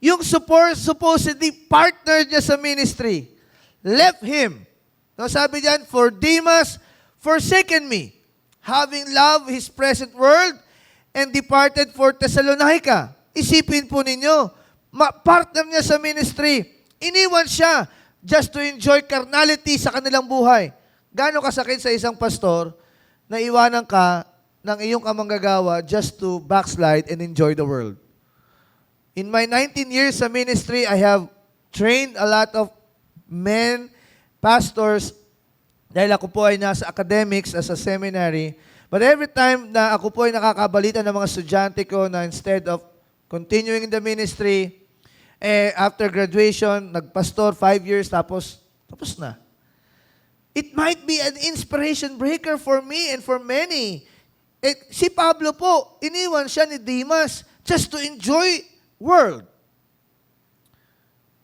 Yung supposedly partner niya sa ministry, left him. No, sabi diyan, for Demas forsaken me, having loved his present world, and departed for Thessalonica. Isipin po ninyo, partner niya sa ministry, iniwan siya just to enjoy carnality sa kanilang buhay. Gaano kasakit sa isang pastor na iwanan ka ng iyong kamanggagawa just to backslide and enjoy the world. In my 19 years sa ministry, I have trained a lot of men, pastors, dahil ako po ay nasa academics as a seminary. But every time na ako po ay nakakabalita ng mga estudyante ko na instead of continuing in the ministry, after graduation, nagpastor 5 years, tapos na. It might be an inspiration breaker for me and for many. Si Pablo po, iniwan siya ni Demas just to enjoy world.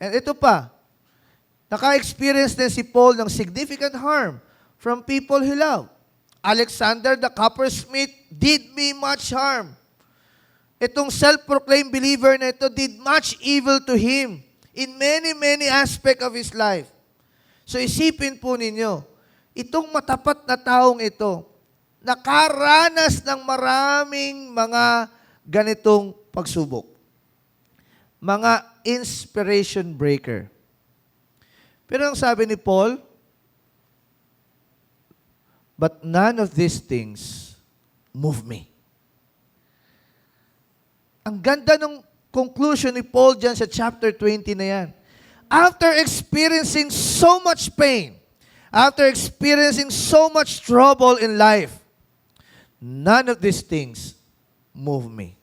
And ito pa, naka-experience din si Paul ng significant harm from people he loved. Alexander the coppersmith did me much harm. Itong self-proclaimed believer na ito did much evil to him in many, many aspects of his life. So isipin po ninyo, itong matapat na taong ito, nakaranas ng maraming mga ganitong pagsubok. Mga inspiration breaker. Pero ang sabi ni Paul, but none of these things move me. Ang ganda ng conclusion ni Paul dyan sa chapter 20 na yan. After experiencing so much pain, after experiencing so much trouble in life, none of these things move me.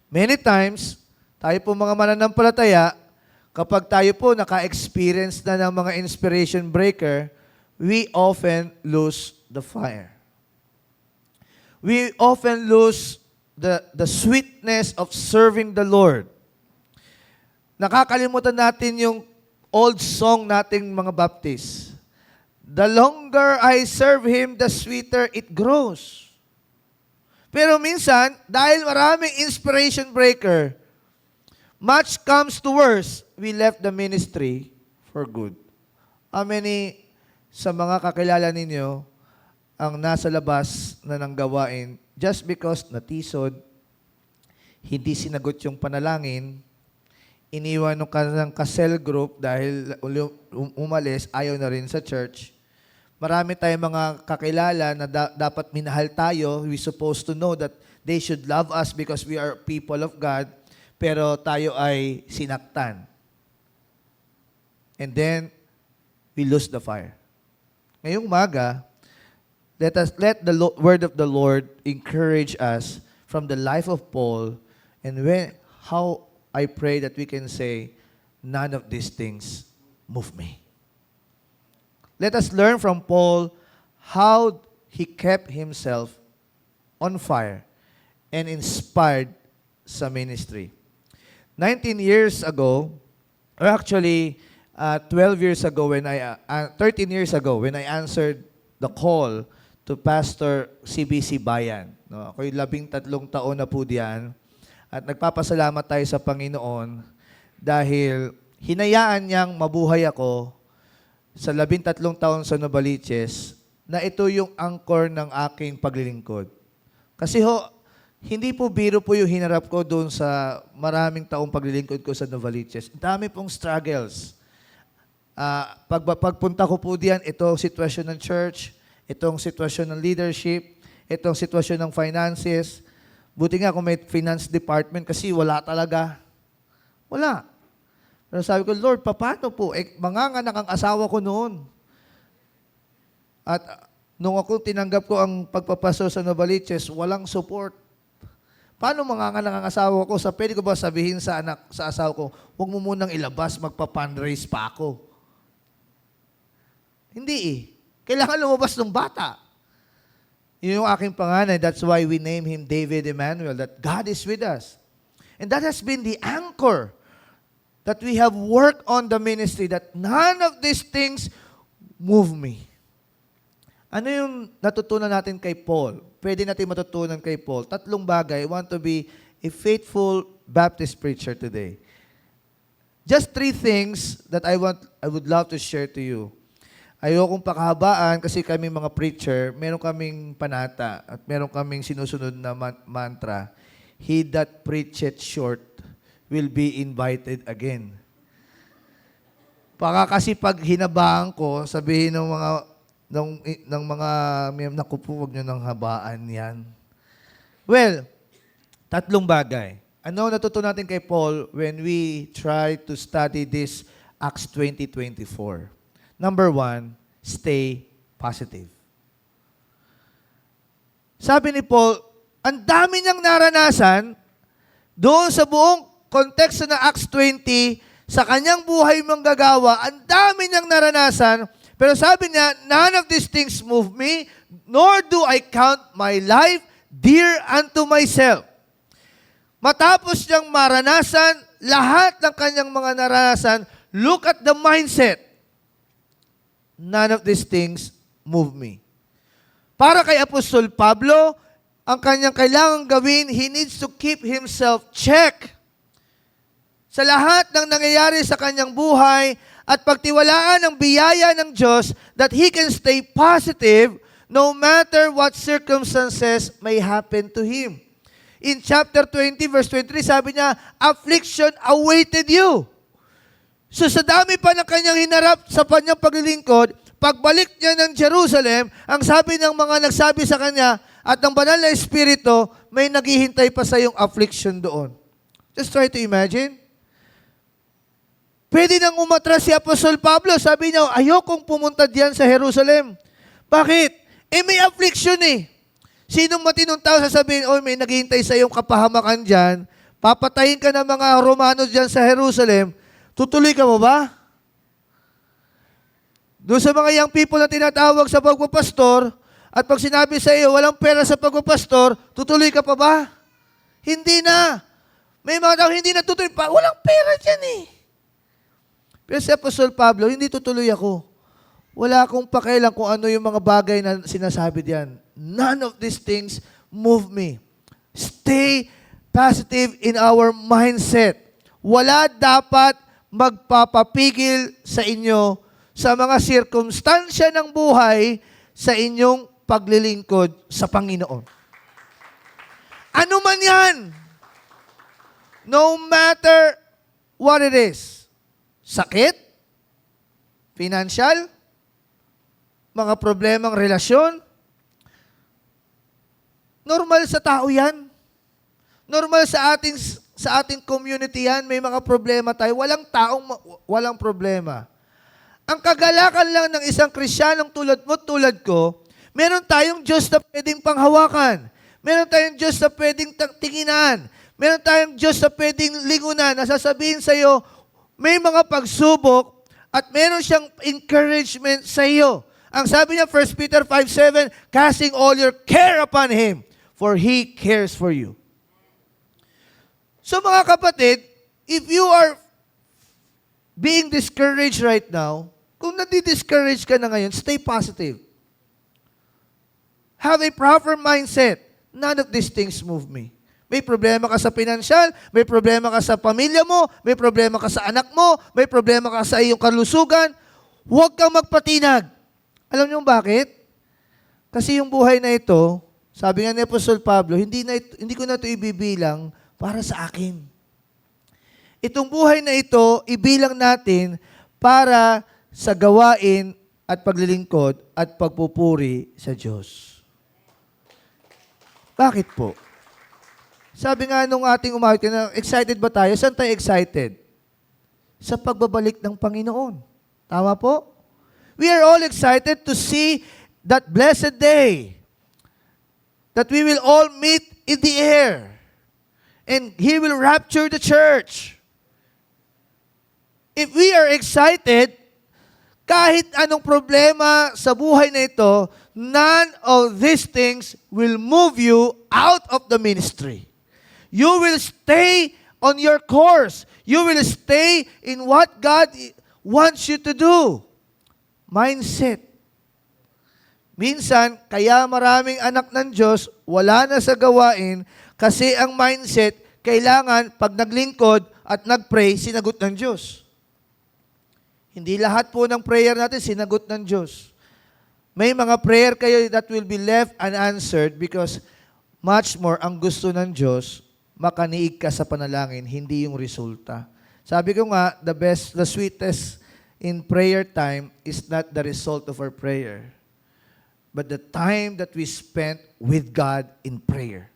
Many times, tayo po mga mananampalataya, kapag tayo po naka-experience na ng mga inspiration breaker, we often lose the fire. We often lose the sweetness of serving the Lord. Nakakalimutan natin yung old song nating mga Baptist. The longer I serve Him, the sweeter it grows. Pero minsan, dahil maraming inspiration breaker, much comes to worse, we left the ministry for good. How many sa mga kakilala ninyo ang nasa labas na ng gawain just because natisod, hindi sinagot yung panalangin, iniwan ng kanilang ka-cell group dahil umalis, ayaw na rin sa church. Marami tayong mga kakilala na dapat minahal tayo. We supposed to know that they should love us because we are people of God, pero tayo ay sinaktan. And then, we lose the fire. Ngayong umaga, let the word of the Lord encourage us from the life of Paul, and how I pray that we can say, none of these things move me. Let us learn from Paul how he kept himself on fire and inspired sa ministry. 19 years ago, or actually 12 years ago, 13 years ago, when I answered the call to Pastor CBC Bayan. No, ako'y 13 taon na po diyan. At nagpapasalamat tayo sa Panginoon dahil hinayaan niyang mabuhay ako sa 13 taon sa Novaliches na ito yung anchor ng aking paglilingkod. Kasi hindi po biro po yung hinarap ko doon sa maraming taong paglilingkod ko sa Novaliches. Dami pong struggles. Pagpunta ko po diyan, itong sitwasyon ng church, itong sitwasyon ng leadership, itong sitwasyon ng finances. Buti nga kung may finance department kasi wala talaga. Wala. Pero sabi ko, Lord, paano po? Manganganak ang asawa ko noon. At nung ako tinanggap ko ang pagpapaso sa Novaliches, walang support. paano manganganak ang asawa ko? Pwede ko ba sabihin sa asawa ko, huwag mo munang ilabas, magpa-fundraise pa ako. Hindi eh. Kailangan lumabas ng bata. Yun yung aking panganay. That's why we name him David Emmanuel, that God is with us. And that has been the anchor that we have worked on the ministry, that none of these things move me. Ano yung natutunan natin kay Paul? Pwede natin matutunan kay Paul. 3 bagay. I want to be a faithful Baptist preacher today. Just 3 things that I would love to share to you. Ayokong pakahabaan kasi kami mga preacher, meron kaming panata at meron kaming sinusunod na mantra. He that preacheth short will be invited again. Baka kasi pag hinabaan ko, sabihin ng mga, naku po, huwag nyo nang habaan yan. Well, 3 bagay. Ano natutunan natin kay Paul when we try to study this Acts 20:24? Number 1, stay positive. Sabi ni Paul, ang dami niyang naranasan doon sa buong konteksto ng Acts 20, sa kanyang buhay manggagawa, ang dami niyang naranasan. Pero sabi niya, none of these things move me, nor do I count my life dear unto myself. Matapos niyang maranasan, lahat ng kanyang mga naranasan, look at the mindset. None of these things move me. Para kay Apostol Pablo, ang kanyang kailangang gawin, he needs to keep himself check sa lahat ng nangyayari sa kanyang buhay at pagtiwalaan ng biyaya ng Diyos that he can stay positive no matter what circumstances may happen to him. In chapter 20, verse 23, sabi niya, affliction awaited you. So sa dami pa ng kanyang hinarap sa kanyang paglilingkod, pagbalik niya ng Jerusalem, ang sabi ng mga nagsabi sa kanya at ng banal na Espiritu, may naghihintay pa sa yung affliction doon. Just try to imagine. Pwede nang umatras si Apostol Pablo. Sabi niya, ayokong pumunta diyan sa Jerusalem. Bakit? May affliction eh. Sinong matinong tao sasabihin, may naghihintay sa iyong kapahamakan diyan, papatayin ka ng mga Romano diyan sa Jerusalem, tutuloy ka mo ba? Doon sa mga young people na tinatawag sa pagpapastor, at pag sinabi sa iyo, walang pera sa pagpapastor, tutuloy ka pa ba? Hindi na. May mga tao hindi na tutuloy pa, walang pera diyan eh. Pero si Apostol Pablo, hindi tutuloy ako. Wala akong pakialam kung ano yung mga bagay na sinasabi diyan. None of these things move me. Stay positive in our mindset. Wala dapat magpapapigil sa inyo sa mga sirkumstansya ng buhay sa inyong paglilingkod sa Panginoon. Ano man yan, no matter what it is, sakit, financial, mga problemang relasyon, normal sa tao yan. Normal sa ating community yan, may mga problema tayo. Walang taong walang problema. Ang kagalakan lang ng isang Kristiyanong tulad mo, tulad ko, meron tayong Diyos na pwedeng panghawakan. Meron tayong Diyos na pwedeng tinginan. Meron tayong Diyos na pwedeng lingunan, na sasabihin sa iyo, may mga pagsubok at meron siyang encouragement sa iyo. Ang sabi niya, 1 Peter 5:7, casting all your care upon Him, for He cares for you. So mga kapatid, if you are being discouraged right now, kung nadi-discourage ka na ngayon, stay positive. Have a proper mindset. None of these things move me. May problema ka sa pinansyal, may problema ka sa pamilya mo, may problema ka sa anak mo, may problema ka sa iyong kalusugan, huwag kang magpatinag. Alam niyo bakit? Kasi yung buhay na ito, sabi nga ni Apostol Pablo, hindi ko na ito ibibilang para sa akin. Itong buhay na ito, ibilang natin para sa gawain at paglilingkod at pagpupuri sa Diyos. Bakit po? Sabi nga nung ating umawit, excited ba tayo? Saan tayo excited? Sa pagbabalik ng Panginoon. Tama po? We are all excited to see that blessed day that we will all meet in the air. And He will rapture the church. If we are excited, kahit anong problema sa buhay na ito, none of these things will move you out of the ministry. You will stay on your course. You will stay in what God wants you to do. Mindset. Minsan, kaya maraming anak ng Diyos, wala na sa gawain, kasi ang mindset, kailangan pag naglingkod at nagpray, sinagot ng Diyos. Hindi lahat po ng prayer natin sinagot ng Diyos. May mga prayer kayo that will be left unanswered because much more ang gusto ng Diyos, makaniig ka sa panalangin, hindi yung resulta. Sabi ko nga, the sweetest in prayer time is not the result of our prayer, but the time that we spent with God in prayer.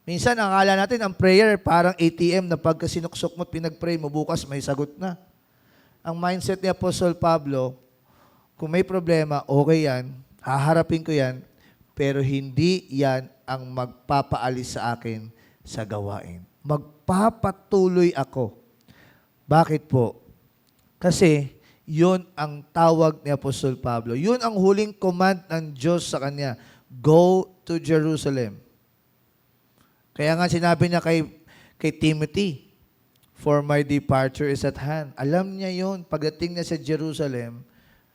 Minsan, akala natin ang prayer parang ATM na pagka sinuksok mo at pinag-pray mo, bukas may sagot na. Ang mindset ni Apostle Pablo, kung may problema, okay yan, haharapin ko yan, pero hindi yan ang magpapaalis sa akin sa gawain. Magpapatuloy ako. Bakit po? Kasi yun ang tawag ni Apostle Pablo. Yun ang huling command ng Diyos sa kanya. Go to Jerusalem. Kaya nga sinabi niya kay Timothy, for my departure is at hand. Alam niya yun. Pagdating niya sa Jerusalem,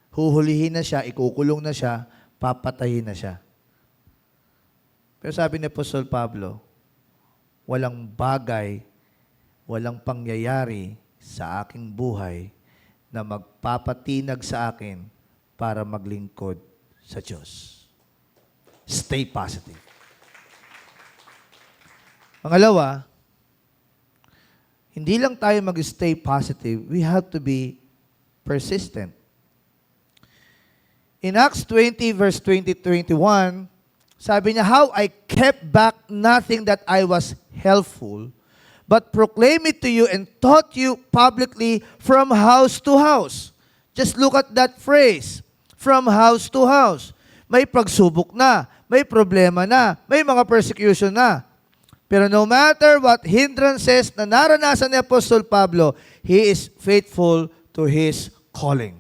huhulihin na siya, ikukulong na siya, papatayin na siya. Pero sabi ni Apostol Pablo, walang bagay, walang pangyayari sa aking buhay na magpapatinag sa akin para maglingkod sa Diyos. Stay positive. Pangalawa, hindi lang tayo mag-stay positive, we have to be persistent. In Acts 20, verse 20-21, sabi niya, how I kept back nothing that I was helpful, but proclaim it to you and taught you publicly from house to house. Just look at that phrase, from house to house. May pagsubok na, may problema na, may mga persecution na. Pero no matter what hindrances na naranasan ni Apostol Pablo, he is faithful to his calling.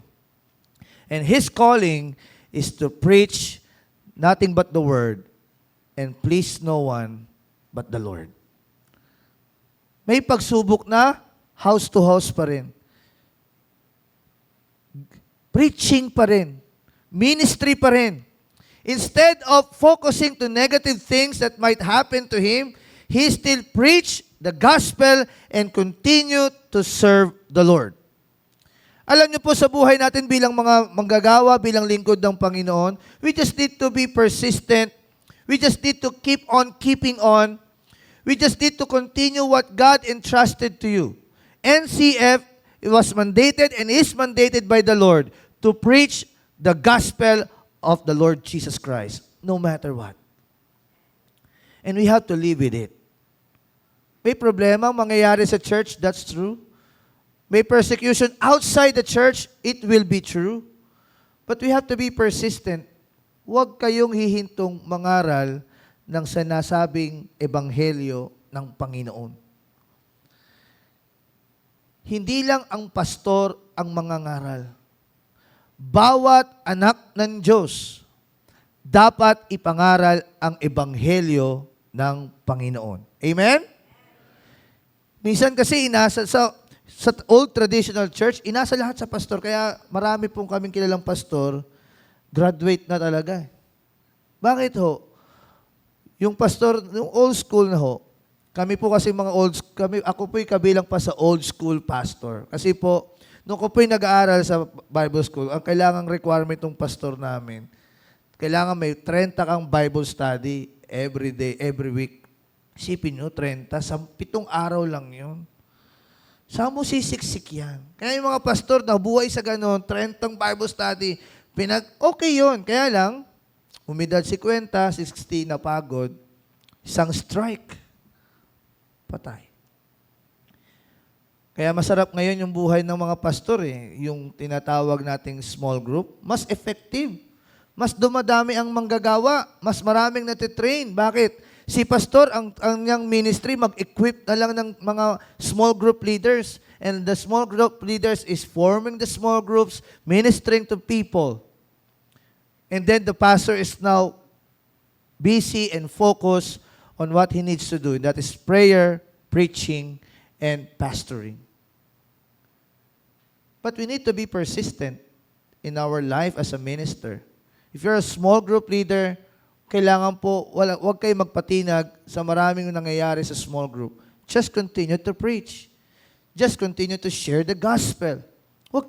And his calling is to preach nothing but the word and please no one but the Lord. May pagsubok na, house to house pa rin. Preaching pa rin. Ministry pa rin. Instead of focusing to negative things that might happen to him, he still preached the gospel and continued to serve the Lord. Alam niyo po sa buhay natin bilang mga manggagawa, bilang lingkod ng Panginoon, we just need to be persistent. We just need to keep on keeping on. We just need to continue what God entrusted to you. NCF was mandated and is mandated by the Lord to preach the gospel of the Lord Jesus Christ, no matter what. And we have to live with it. May problema mangyayari sa church, that's true. May persecution outside the church, it will be true. But we have to be persistent. Huwag kayong hihintong mangaral ng sinasabing ebanghelyo ng Panginoon. Hindi lang ang pastor ang mangangaral. Bawat anak ng Diyos dapat ipangaral ang ebanghelyo ng Panginoon. Amen? Minsan kasi sa old traditional church, inasa lahat sa pastor. Kaya marami pong kaming kilalang pastor, graduate na talaga. Bakit ho? Yung pastor, yung old school na ho, kami po kasi mga ako po'y kabilang pa sa old school pastor. Kasi po, nung ko po'y nag-aaral sa Bible school, ang kailangang requirement ng pastor namin, kailangan may 30 kang Bible study every day, every week. Isipin nyo, 30, 7 araw lang yun. Saan mo sisiksik yan? Kaya yung mga pastor na buhay sa ganon, 30 Bible study, okay yun. Kaya lang, umidad 50, 60, napagod, isang strike, patay. Kaya masarap ngayon yung buhay ng mga pastor yung tinatawag nating small group, mas effective. Mas dumadami ang manggagawa, mas maraming natitrain. Bakit? Si pastor, ang niyang ministry, mag-equip na lang ng mga small group leaders. And the small group leaders is forming the small groups, ministering to people. And then the pastor is now busy and focused on what he needs to do. And that is prayer, preaching, and pastoring. But we need to be persistent in our life as a minister. If you're a small group leader, kailangan po, wag kayo magpatinag sa maraming nangyayari sa small group. Just continue to preach. Just continue to share the gospel. Huwag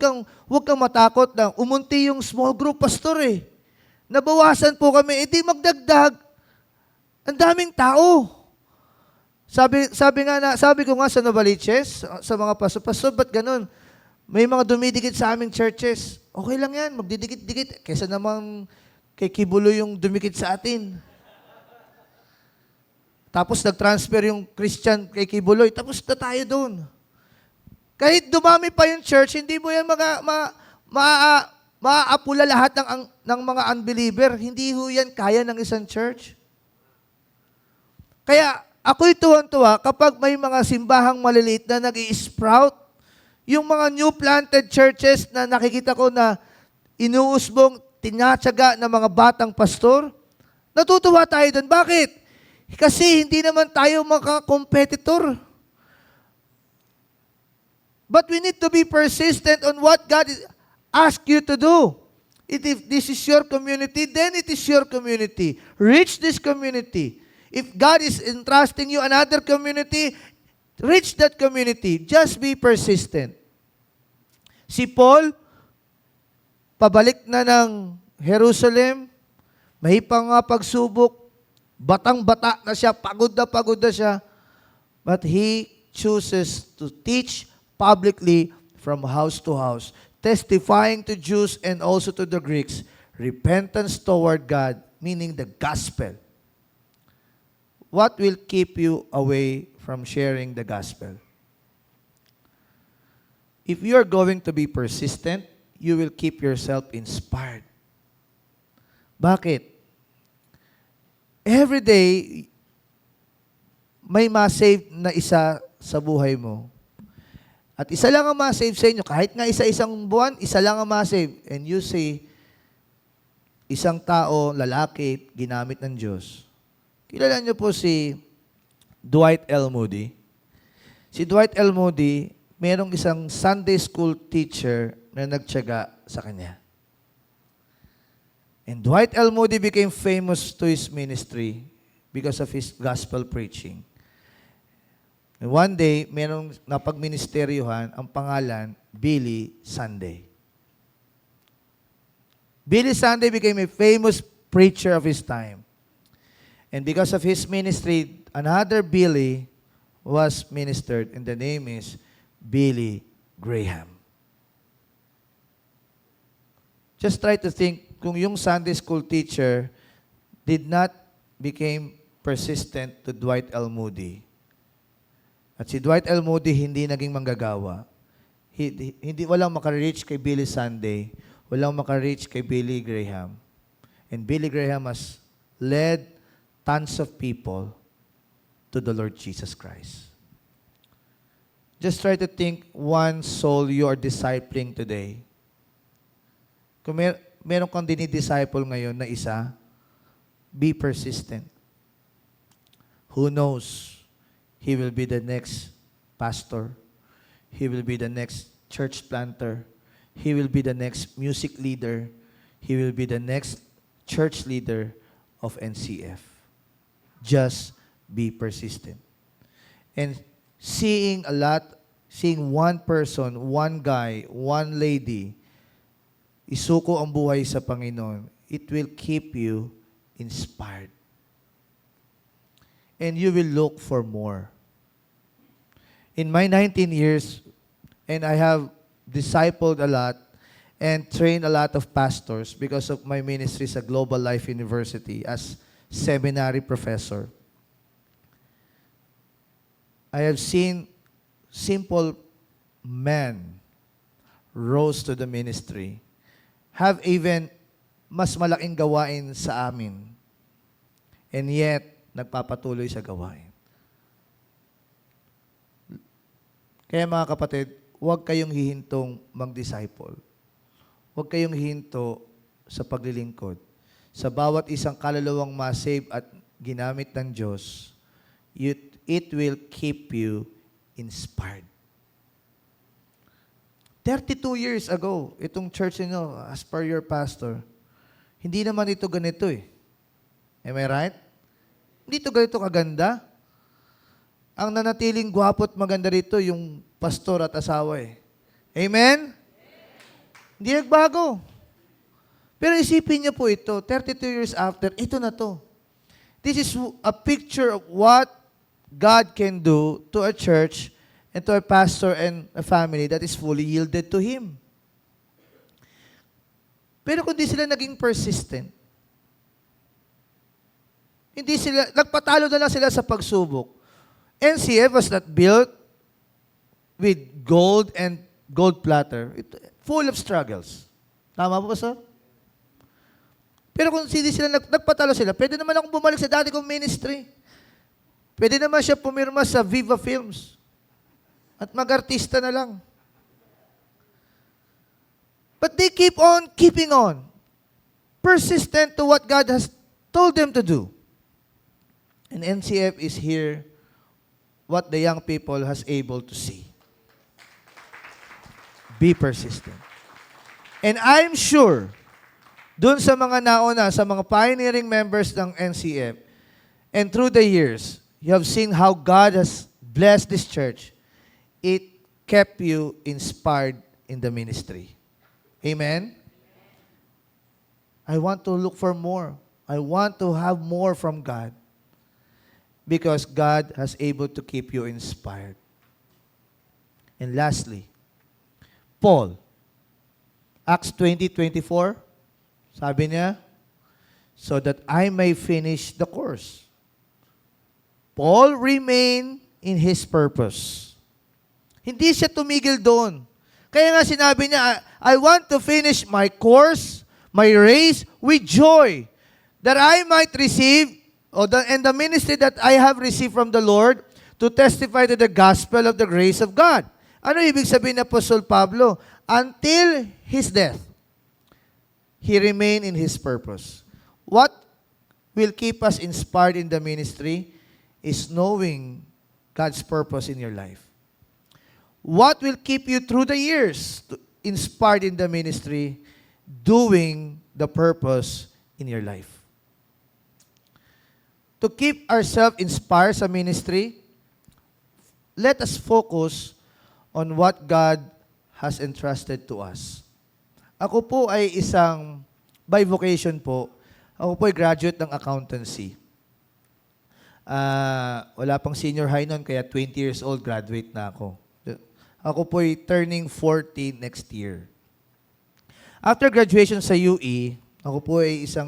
kang matakot na umunti yung small group, pastor eh. Nabawasan po kami, edi magdagdag. Ang daming tao. Sabi ko nga sa Novaliches, sa mga pastor, ba't ganun? May mga dumidikit sa aming churches. Okay lang yan, magdidikit-dikit. Kesa naman kay Kibulo yung dumikit sa atin. Tapos nag-transfer yung Christian kay Kibuloy. Tapos na tayo doon. Kahit dumami pa yung church, hindi mo yan maaapula lahat ng mga unbeliever. Hindi ho yan kaya ng isang church. Kaya ako'y tuwan-tuwa kapag may mga simbahang maliliit na nag-i-sprout. Yung mga new planted churches na nakikita ko na inuusbong, tinatsaga ng mga batang pastor, natutuwa tayo doon. Bakit? Kasi hindi naman tayo maka-competitor. But we need to be persistent on what God asks you to do. If this is your community, then it is your community. Reach this community. If God is entrusting you another community, reach that community. Just be persistent. Si Paul, pabalik na ng Jerusalem, may nga pagsubok, batang-bata na siya, pagod na siya, but he chooses to teach publicly from house to house, testifying to Jews and also to the Greeks, repentance toward God, meaning the gospel. What will keep you away from sharing the gospel? If you are going to be persistent, you will keep yourself inspired. Bakit? Every day, may ma-save na isa sa buhay mo. At isa lang ang ma-save sa inyo. Kahit nga isa-isang buwan, isa lang ang ma-save. And you say, isang tao, lalaki, ginamit ng Diyos. Kilala niyo po si Dwight L. Moody. Si Dwight L. Moody, merong isang Sunday school teacher na nagtiyaga sa kanya. And Dwight L. Moody became famous to his ministry because of his gospel preaching. And one day, merong napagministeryuhan, ang pangalan, Billy Sunday. Billy Sunday became a famous preacher of his time. And because of his ministry, another Billy was ministered, and the name is Billy Graham. Just try to think, kung yung Sunday school teacher did not became persistent to Dwight L. Moody, at si Dwight L. Moody hindi naging manggagawa, walang makareach kay Billy Sunday, walang makareach kay Billy Graham. And Billy Graham has led tons of people to the Lord Jesus Christ. Just try to think one soul you are discipling today. Kung meron kang dinidisciple ngayon na isa, be persistent. Who knows? He will be the next pastor. He will be the next church planter. He will be the next music leader. He will be the next church leader of NCF. Just be persistent. And seeing one person, one guy, one lady, isuko ang buhay sa Panginoon, it will keep you inspired. And you will look for more. In my 19 years, and I have discipled a lot and trained a lot of pastors because of my ministry sa Global Life University as seminary professor. I have seen simple men rose to the ministry, have even mas malaking gawain sa amin. And yet, nagpapatuloy sa gawain. Kaya mga kapatid, huwag kayong hihintong mag-disciple. Huwag kayong hihinto sa paglilingkod. Sa bawat isang kaluluwang ma-save at ginamit ng Diyos, it will keep you inspired. 32 years ago, itong church niyo, as per your pastor, hindi naman ito ganito eh. Am I right? Hindi ito ganito kaganda. Ang nanatiling gwapo at maganda rito, yung pastor at asawa eh. Amen? Hindi nagbago. Pero isipin niyo po ito, 32 years after, ito na to. This is a picture of what God can do to a church and to a pastor and a family that is fully yielded to Him. Pero kung di sila naging persistent, hindi sila, nagpatalo na lang sila sa pagsubok. NCF was not built with gold and gold platter. Full of struggles. Tama po ba, sir? Pero kung hindi sila nagpatalo sila, pwede naman akong bumalik sa dati kong ministry. Pwede naman siya pumirma sa Viva Films. At mag-artista na lang. But they keep on keeping on. Persistent to what God has told them to do. And NCF is here what the young people has able to see. Be persistent. And I'm sure, dun sa mga nauna, sa mga pioneering members ng NCF, and through the years, you have seen how God has blessed this church. It kept you inspired in the ministry. Amen? I want to look for more. I want to have more from God. Because God has able to keep you inspired. And lastly, Paul, Acts 20:24, sabi niya, so that I may finish the course. Paul remained in his purpose. Hindi siya tumigil doon. Kaya nga sinabi niya, I want to finish my course, my race with joy, that I might receive, and the ministry that I have received from the Lord to testify to the gospel of the grace of God. Ano ibig sabihin ni Apostle Pablo? Until his death, he remained in his purpose. What will keep us inspired in the ministry is knowing God's purpose in your life. What will keep you through the years inspired in the ministry, doing the purpose in your life. To keep ourselves inspired sa ministry, let us focus on what God has entrusted to us. Ako po ay isang, by vocation po, ako po ay graduate ng accountancy. Wala pang senior high noon, kaya 20 years old, graduate na ako. Ako po ay turning 40 next year. After graduation sa UE, ako po ay isang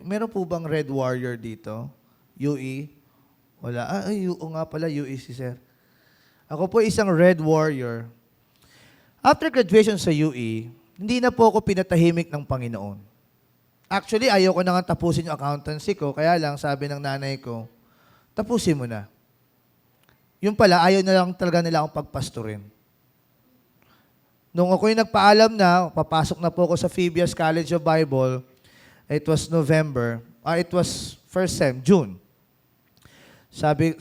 meron po bang Red Warrior dito? UE? Wala. Oo nga pala, UE si sir. Ako po ay isang Red Warrior. After graduation sa UE, hindi na po ako pinatahimik ng Panginoon. Actually, ayaw ko na nga tapusin yung accountancy ko, kaya lang sabi ng nanay ko, tapusin mo na. Yung pala, ayaw na lang talaga nila akong pagpastorin. Nung ako'y nagpaalam na, papasok na po ako sa Phoebeas College of Bible, it was November, it was first sem, June. Sabi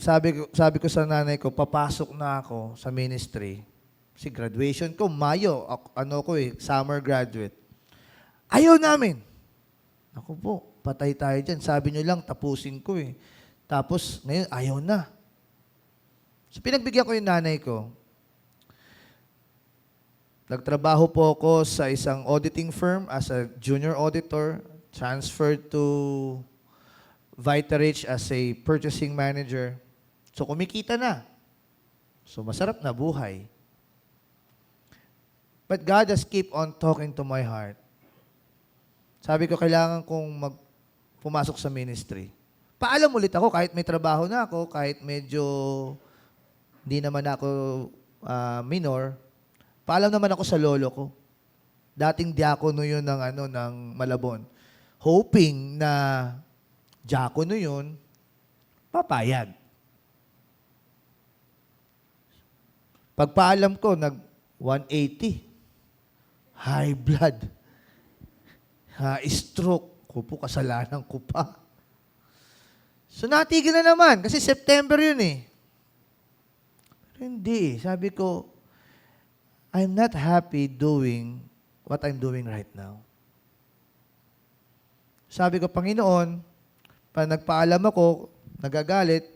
ko sa nanay ko, papasok na ako sa ministry. Kasi graduation ko, Mayo, summer graduate. Ayaw namin. Ako po, patay tayo dyan. Sabi nyo lang, tapusin ko eh. Tapos, ngayon, ayaw na. So, pinagbigyan ko yung nanay ko. Nagtrabaho po ako sa isang auditing firm as a junior auditor, transferred to Vitarich as a purchasing manager. So, kumikita na. So, masarap na buhay. But God has keep on talking to my heart. Sabi ko, kailangan kong pumasok sa ministry. Paalam ulit ako, kahit may trabaho na ako, kahit medyo hindi naman ako minor, paalam naman ako sa lolo ko. Dating diakono yun ng Malabon. Hoping na diakono yun, papayag. Pagpaalam ko, nag 180. High blood. Stroke. Kupo, kasalanan ko pa. So natigil na naman kasi September yun eh. Pero hindi. Sabi ko, I'm not happy doing what I'm doing right now. Sabi ko, Panginoon, pag nagpaalam ako, nagagalit,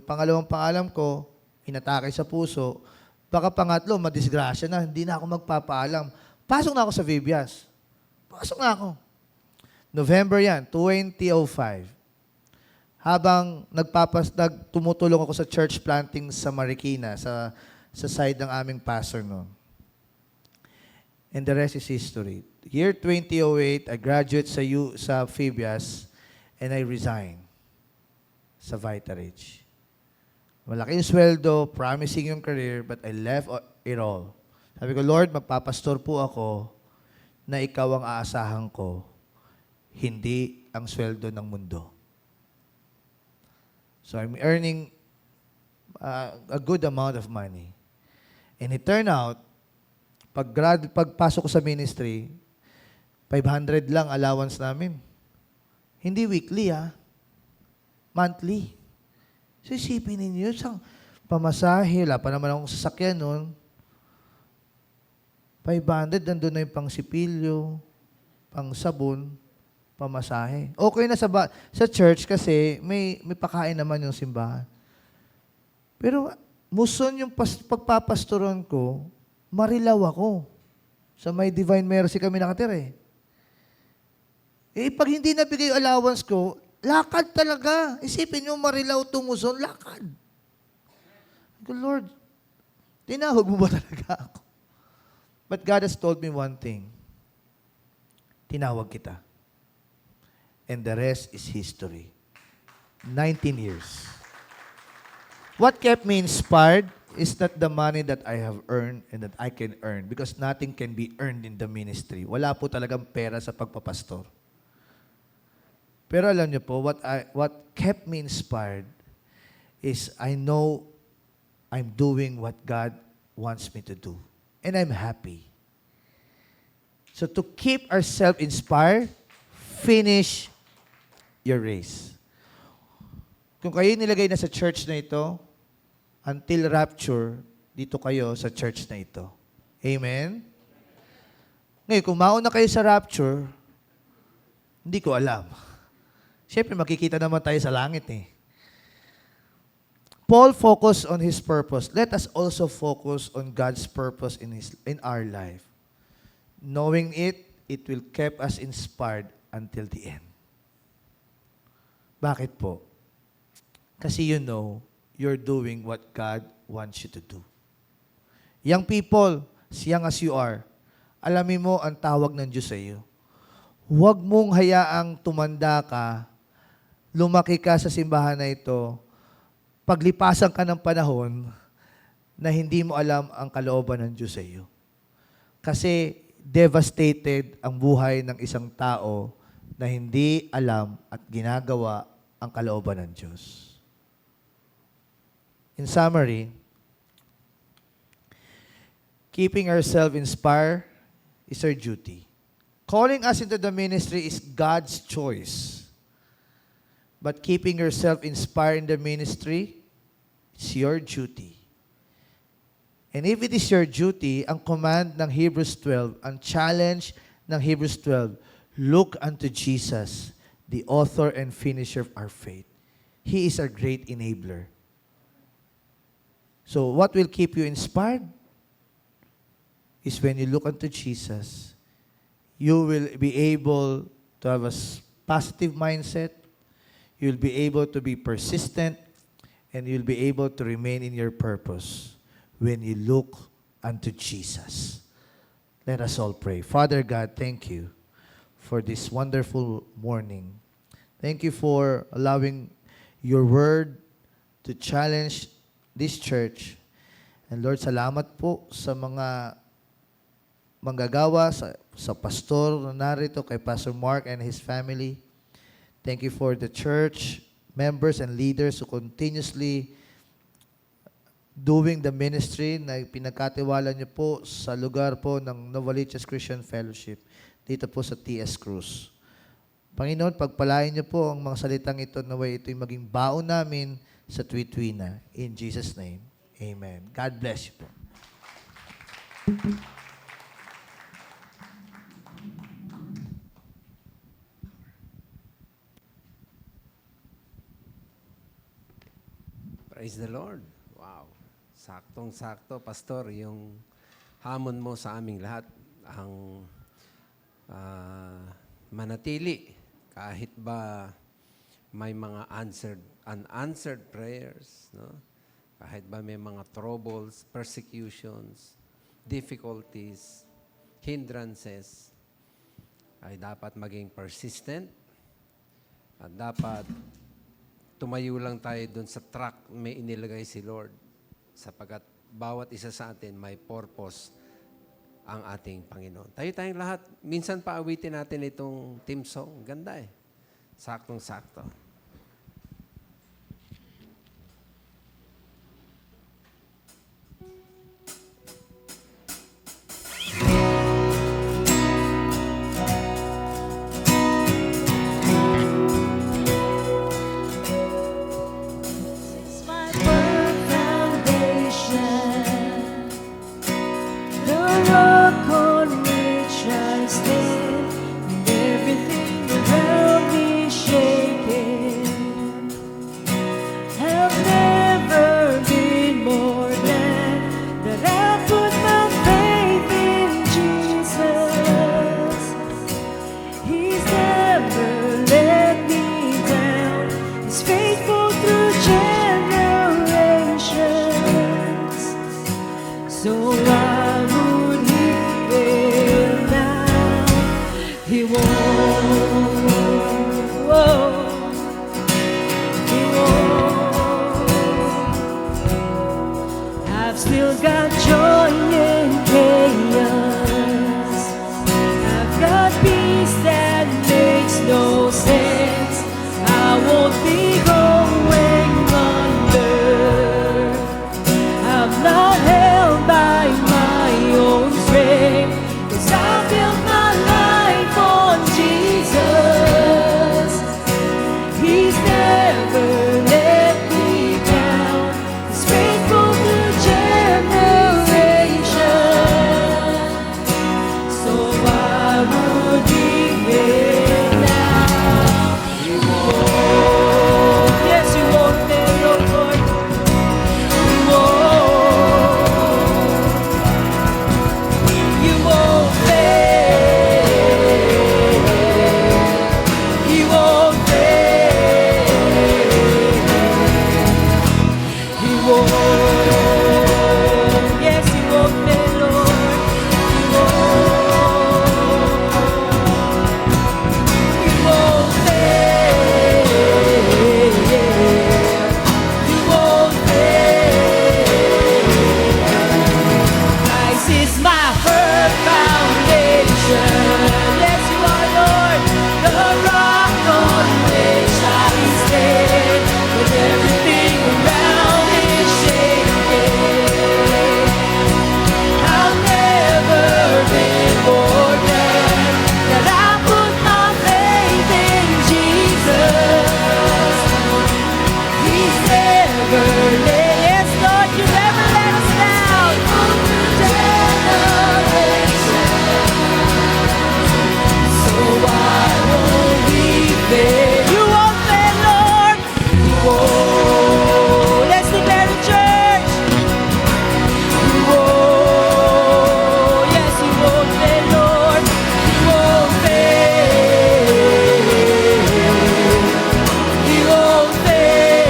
pangalawang paalam ko, inatake sa puso, baka pangatlo, madisgrasya na, hindi na ako magpapaalam. Pasok na ako sa Vibias. Pasok na ako. November yan, 2005. Habang tumutulong ako sa church planting sa Marikina, sa side ng aming pastor noon. And the rest is history. Year 2008, I graduate sa Vibias and I resign sa Vitarage. Malaking sweldo, promising yung career, but I left it all. Sabi ko, Lord, magpapastor po ako na ikaw ang aasahan ko, hindi ang sweldo ng mundo. So I'm earning a good amount of money. And it turned out, pagpasok ko sa ministry, 500 lang allowance namin. Hindi weekly, monthly. So isipin ninyo, isang pamasahe, wala pa naman akong sasakyan noon. 500, nandun na yung pang sipilyo, pang sabon, pamasahe. Okay na sa church kasi may pakain naman yung simbahan. Pero muson yung pagpapastoran ko, Marilaw ako. Sa may Divine Mercy kami nakatira eh. Pag hindi nabigay yung allowance ko, lakad talaga. Isipin nyo, Marilaw tumuson, lakad. Lord, tinawag mo ba talaga ako? But God has told me one thing. Tinawag kita. And the rest is history. 19 years. What kept me inspired is not the money that I have earned and that I can earn because nothing can be earned in the ministry. Wala po talagang pera sa pagpapastor. Pero alam niyo po, what kept me inspired is I know I'm doing what God wants me to do. And I'm happy. So to keep ourselves inspired, finish your race. Kung kayo nilagay na sa church na ito, until rapture, dito kayo sa church na ito. Amen? Ngayon, kung mauna kayo sa rapture, hindi ko alam. Siyempre, makikita naman tayo sa langit eh. Paul focused on his purpose. Let us also focus on God's purpose in our life. Knowing it will keep us inspired until the end. Bakit po? Kasi you know, you're doing what God wants you to do. Young people, as young as you are, alamin mo ang tawag ng Diyos sa iyo. Huwag mong hayaang tumanda ka, lumaki ka sa simbahan na ito, paglipasan ka ng panahon na hindi mo alam ang kalooban ng Diyos sa iyo. Kasi devastated ang buhay ng isang tao na hindi alam at ginagawa ang kalooban ng Diyos. In summary, keeping ourselves inspired is our duty. Calling us into the ministry is God's choice. But keeping yourself inspired in the ministry is your duty. And if it is your duty, ang command ng Hebrews 12, ang challenge ng Hebrews 12, look unto Jesus, the author and finisher of our faith. He is our great enabler. So what will keep you inspired is when you look unto Jesus, you will be able to have a positive mindset, you'll be able to be persistent, and you'll be able to remain in your purpose when you look unto Jesus. Let us all pray. Father God, thank you for this wonderful morning. Thank you for allowing your word to challenge this church. And Lord, salamat po sa mga manggagawa, sa pastor na narito, kay Pastor Mark and his family. Thank you for the church members and leaders who continuously doing the ministry na pinagkatiwala niyo po sa lugar po ng Novaliches Christian Fellowship dito po sa TS Cruz. Panginoon, pagpalain niyo po ang mga salitang ito naway ito'y maging baon namin sa tuwi-tuwi. In Jesus' name, amen. God bless you po. Praise the Lord. Wow. Saktong-sakto, Pastor, yung hamon mo sa aming lahat, ang manatili kahit ba may mga unanswered prayers, no? Kahit ba may mga troubles, persecutions, difficulties, hindrances, ay dapat maging persistent at dapat tumayo lang tayo doon sa track may inilagay si Lord sapagkat bawat isa sa atin may purpose ang ating Panginoon. Tayo-tayong lahat, minsan pa awitin natin itong team song. Ganda eh. Saktong-sakto. It's my firm foundation, the rock on which I stand, when everything around me shaking. Have never been more than that. I put my faith in Jesus. He's never let me down. He's faithful through generations. So why would he fail now? He won't. He won't. I've still got joy in chaos. I've got peace that makes no sense. I won't be going under. I'm not held by my own strength, 'cause I built my life on Jesus. He's never let me down. He's faithful through generations. So why would he fail now? He won't. Yes, he won't fail, oh Lord. He won't. You won't fail. He won't fail. He won't. Yes, he won't fail, Lord. He won't. He won't fail. He won't fail. Christ is my firm foundation. Yes, you are, Lord, the rock on which I stand. When everything around is shaking, I'll never be more than that. I put my faith in Jesus. He's never let, yes, Lord, you never let us down. So why won't he fail? You won't fail, Lord. You won't. Let's declare the church. You won't. Yes, you won't fail, Lord. You won't fail. You won't fail.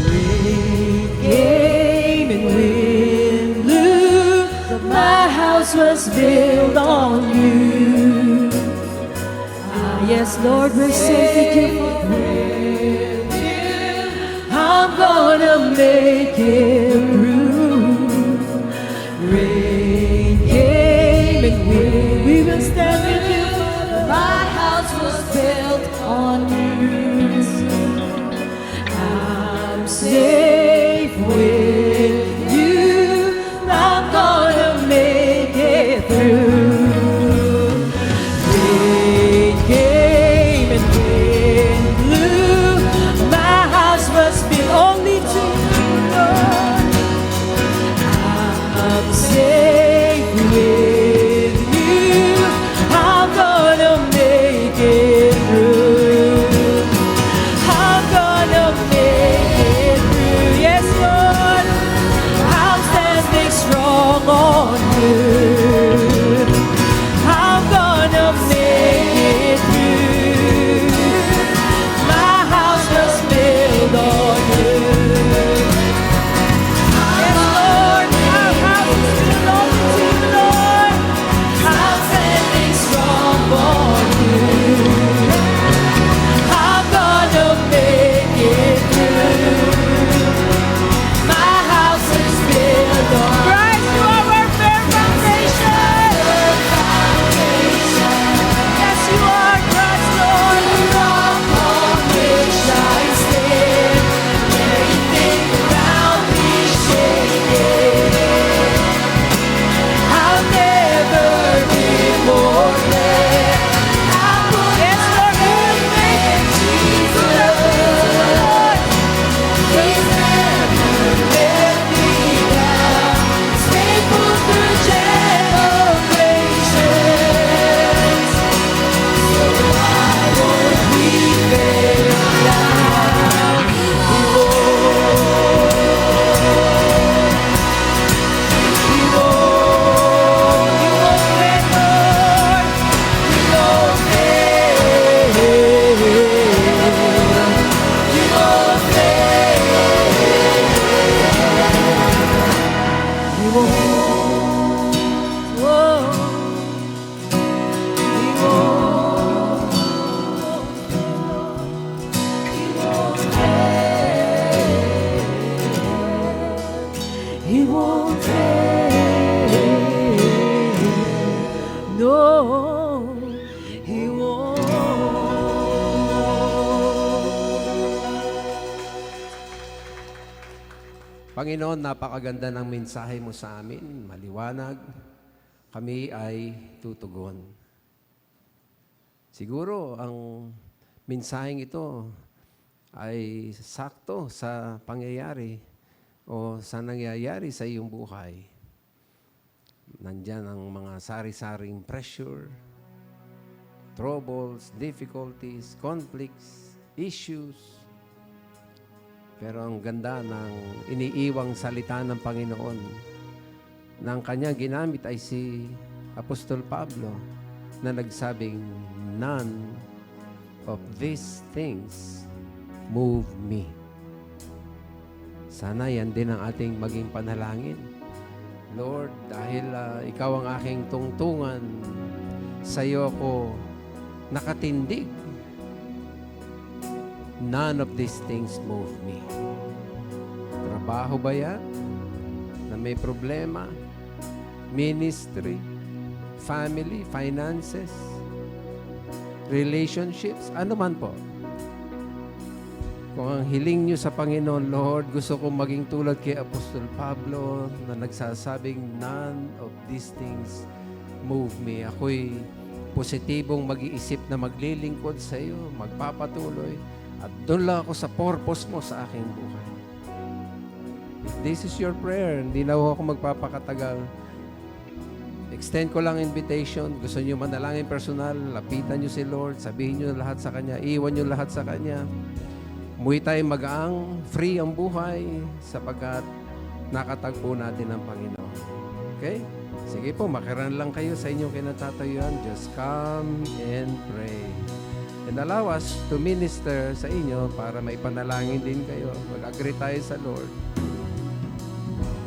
Rain came and wind blew, but my house was built on you. Ah, yes, Lord, we're saving you. I'm gonna make it through. Rain came and wind, we will will stand with you. My house was built on you. I'm safe with you. I'm gonna make it through. Rain came and wind blew. My house was built only to you, Lord. I'm safe with you. I'm gonna make it through. I'm gonna make it through. Yes, Lord. I'm standing strong on you. I'm gonna make it through. My house was built on you. Yes, Lord. Our house is built on you, Lord. I'm standing strong on you. I'm gonna make it through. My house is built on Christ, you are our firm foundation. Yes, you are, Christ, Lord. Rock on which I stand. Everything around me shaking. I'll never be more than I put. Yes, Lord, everything. Jesus, Lord. He's never let me down. He's faithful through generations. So I won't be failed now. He won't. He won't. He won't fail, Lord. He won't fail. He won't fail. He won't. Whoa. He won't. He won't fail. He won't fail. No, he won't. Panginoon, napakaganda ng mensahe mo sa amin. Maliwanag. Kami ay tutugon. Siguro ang mensaheng ito ay sakto sa pangyayari o sa nangyayari sa iyong buhay. Nandyan ang mga sari-saring pressure, troubles, difficulties, conflicts, issues. Pero ang ganda ng iniiwang salita ng Panginoon na ang kanyang ginamit ay si Apostol Pablo na nagsabing, "None of these things move me." Sana yan din ang ating maging panalangin. Lord, dahil ikaw ang aking tungtungan, sa iyo ako nakatindig. None of these things move me. Trabaho ba yan? Na may problema? Ministry? Family? Finances? Relationships? Ano man po. Kung ang hiling nyo sa Panginoon, Lord, gusto kong maging tulad kay Apostol Pablo na nagsasabing, none of these things move me. Ako'y positibong mag-iisip na maglilingkod sa iyo, magpapatuloy, at doon lang ako sa purpose mo sa aking buhay. If this is your prayer, hindi na ako magpapakatagal. Extend ko lang invitation. Gusto nyo manalangin personal, lapitan nyo si Lord, sabihin nyo lahat sa Kanya, iwan nyo lahat sa Kanya. Umuwi tayo magaang, free ang buhay, sapagkat nakatagpo natin ang Panginoon. Okay? Sige po, makiran lang kayo sa inyong kinatatayuan. Just come and pray. And allow us to minister sa inyo para maipanalangin din kayo. Mag-agree tayo sa Lord.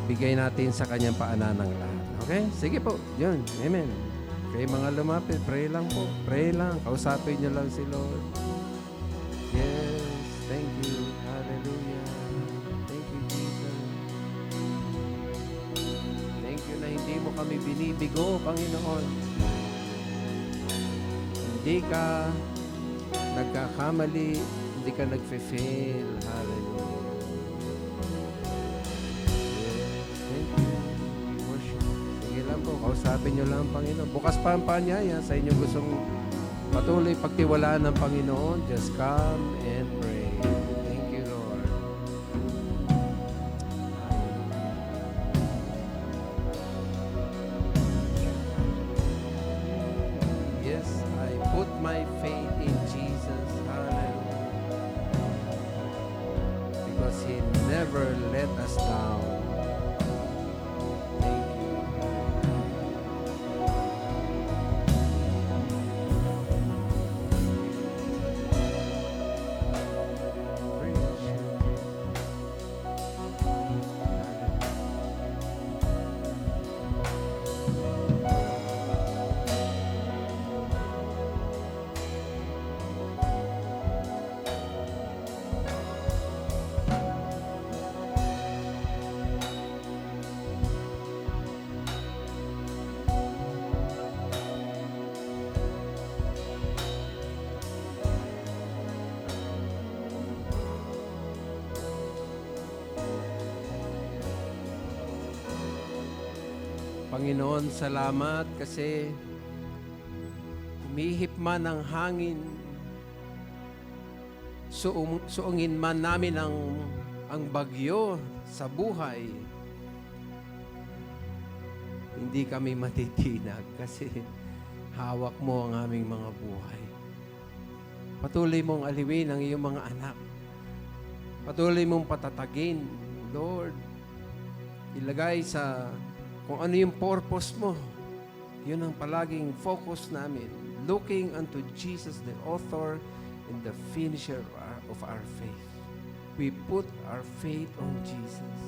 Bigay natin sa Kanyang paanan ng lahat. Okay? Sige po. Yun. Amen. Kayo mga lumapit, pray lang po. Pray lang. Kausapin nyo lang si Lord. Yes. Thank you. Hallelujah. Thank you, Jesus. Thank you na hindi mo kami binibigo, Panginoon. Hindi ka nagkakamali, hindi ka nagfe-fail. Hallelujah. Yes, thank you. We worship. Sige lang po, kausapin nyo lang ang Panginoon. Bukas pa ang paanyaya sa inyong gustong patuloy pagtiwalaan ng Panginoon. Just come and pray. Thank you, Lord. Yes, I put my faith in Jesus. Hallelujah. Because He never let us down. Thank you. Praise you. Panginoon, salamat kasi umihip man ang hangin, suungin man namin ang bagyo sa buhay, hindi kami matitinag kasi hawak mo ang aming mga buhay. Patuloy mong aliwin ang iyong mga anak. Patuloy mong patatagin, Lord. Ilagay sa kung ano yung purpose mo. Yun ang palaging focus namin. Looking unto Jesus, the author and the finisher of our faith. We put our faith on Jesus.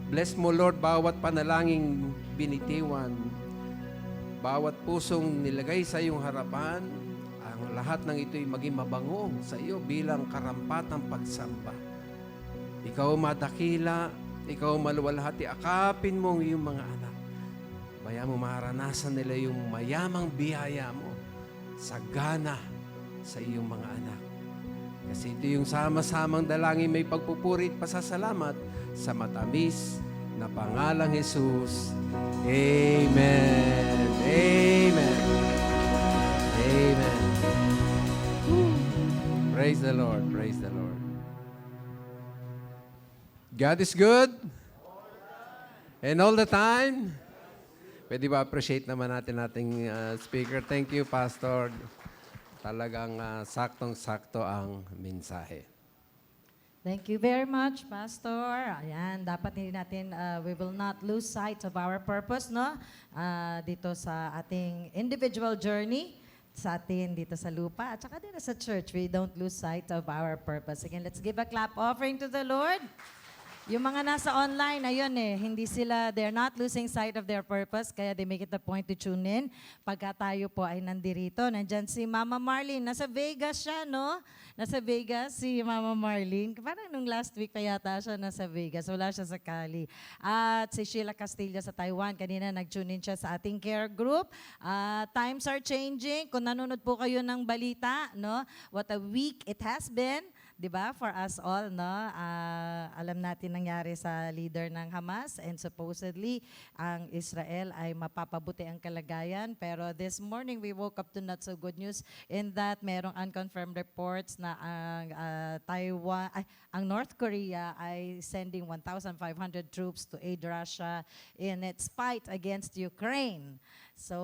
Bless mo, Lord, bawat panalangin binitiwan, bawat pusong nilagay sa iyong harapan, ang lahat ng ito'y maging mabango sa iyo bilang karampatang pagsamba. Ikaw madakila, ikaw maluwalhati, akapin mo ang iyong mga anak. Baya mo maranasan nila yung mayamang biyaya mo, sagana sa iyong mga anak. Kasi ito yung sama-samang dalangin may pagpupuri at pasasalamat sa matamis na pangalang Jesus. Amen. Amen. Amen. Praise the Lord. Praise the Lord. God is good. And all the time. Pwede ba appreciate naman natin ating speaker? Thank you, Pastor. Talagang saktong-sakto ang mensahe. Thank you very much, Pastor. Ayan, dapat hindi natin, we will not lose sight of our purpose, no? Dito sa ating individual journey, sa atin dito sa lupa, at saka dito sa church, we don't lose sight of our purpose. Again, let's give a clap offering to the Lord. Yung mga nasa online, ayun hindi sila, they're not losing sight of their purpose, kaya they make it a point to tune in. Pagka tayo po ay nandirito, nandyan si Mama Marlene, nasa Vegas siya, no? Nasa Vegas si Mama Marlene. Parang nung last week pa yata siya nasa Vegas, wala siya sa Cali. At si Sheila Castilla sa Taiwan, kanina nag-tune in siya sa ating care group. Times are changing. Kung nanonood po kayo ng balita, no? What a week it has been. 'Di ba? For us all, no? Alam natin nangyari sa leader ng Hamas, and supposedly ang Israel ay mapapabuti ang kalagayan, pero this morning we woke up to not so good news in that merong unconfirmed reports na ang North Korea ay sending 1,500 troops to aid Russia in its fight against Ukraine. So,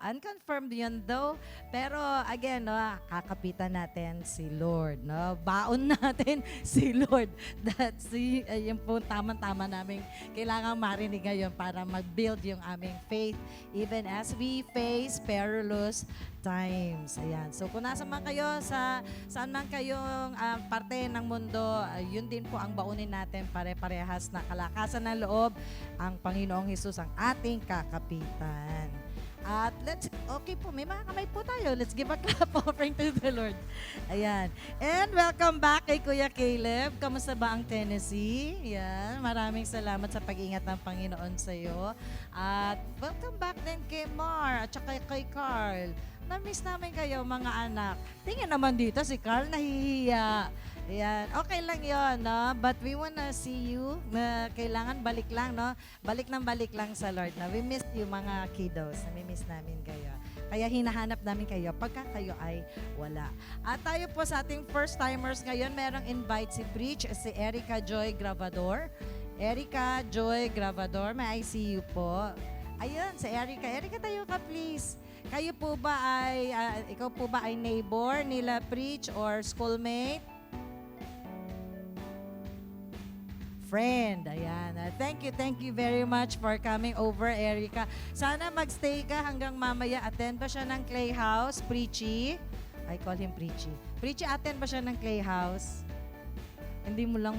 unconfirmed yun though. Pero again, no, kakapitan natin si Lord. No? Baon natin si Lord. That's yung po tamang-tama namin kailangan marinig ngayon para mag-build yung aming faith even as we face perilous times. Ayan. So kung nasa man kayo, saan man kayong parte ng mundo, yun din po ang baunin natin, pare-parehas na kalakasan ng loob, ang Panginoong Hesus ang ating kakapitan. At okay po, may mga kamay po tayo. Let's give a clap offering to the Lord. Ayan. And welcome back kay Kuya Caleb. Kamusta ba ang Tennessee? Ayan. Maraming salamat sa pag-ingat ng Panginoon sa iyo. At welcome back din kay Mar. at saka kay Carl. Na-miss namin kayo, mga anak. Tingnan naman dito, si Carl nahihiya. Ayan, okay lang yon, no? But we wanna see you. Na kailangan balik lang, no? Balik lang sa Lord, no? We miss you, mga kiddos. Nami-miss namin kayo. Kaya hinahanap namin kayo pagka kayo ay wala. At tayo po sa ating first-timers ngayon, merong invite si Preach, si Erica Joy Gravador. Erica Joy Gravador, may I see you po. Ayun, si Erica. Erica, tayo ka please. Kayo po ba ay, ikaw po ba ay neighbor nila Preach or schoolmate? Friend, ayan. Thank you very much for coming over, Erica. Sana magstay ka hanggang mamaya. Attend ba siya ng Clay House, Preachy? I call him Preachy. Preachy, attend ba siya ng Clay House? Hindi mo lang,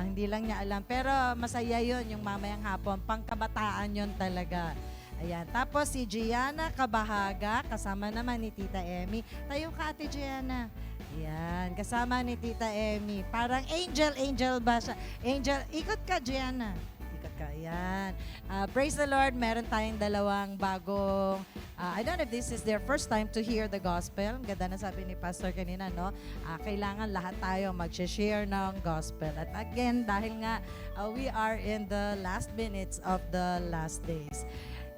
hindi lang niya alam. Pero masaya yon yung mamayang hapon. Pangkabataan yon talaga. Ayan. Tapos si Gianna Kabahaga, kasama naman ni Tita Emmy. Tayo ka, Ate Gianna. Ayan, kasama ni Tita Emmy. Parang angel ba siya? Angel, ikot ka, Gianna. Ikot ka, ayan. Praise the Lord, meron tayong dalawang bagong, I don't know if this is their first time to hear the gospel. Ganda na sabi ni Pastor kanina, no? Kailangan lahat tayo mag-share ng gospel. At again, dahil nga we are in the last minutes of the last days.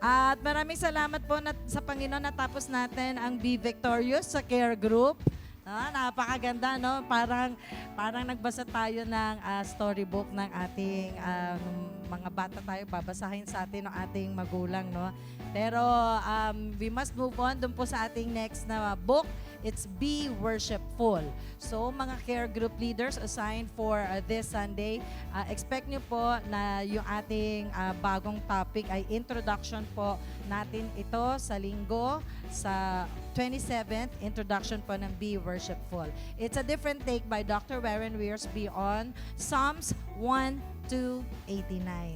At maraming salamat po sa Panginoon, natapos natin ang Be Victorious sa care group. Napakaganda, no? Parang nagbasa tayo ng storybook ng ating mga bata tayo, babasahin sa atin ng ating magulang, no? Pero we must move on dun po sa ating next na book. It's Be Worshipful. So, mga care group leaders assigned for this Sunday, expect nyo po na yung ating bagong topic ay introduction po natin ito sa linggo, sa 27th, introduction po ng Be Worshipful. It's a different take by Dr. Warren Wiersbe on Psalms 1-89.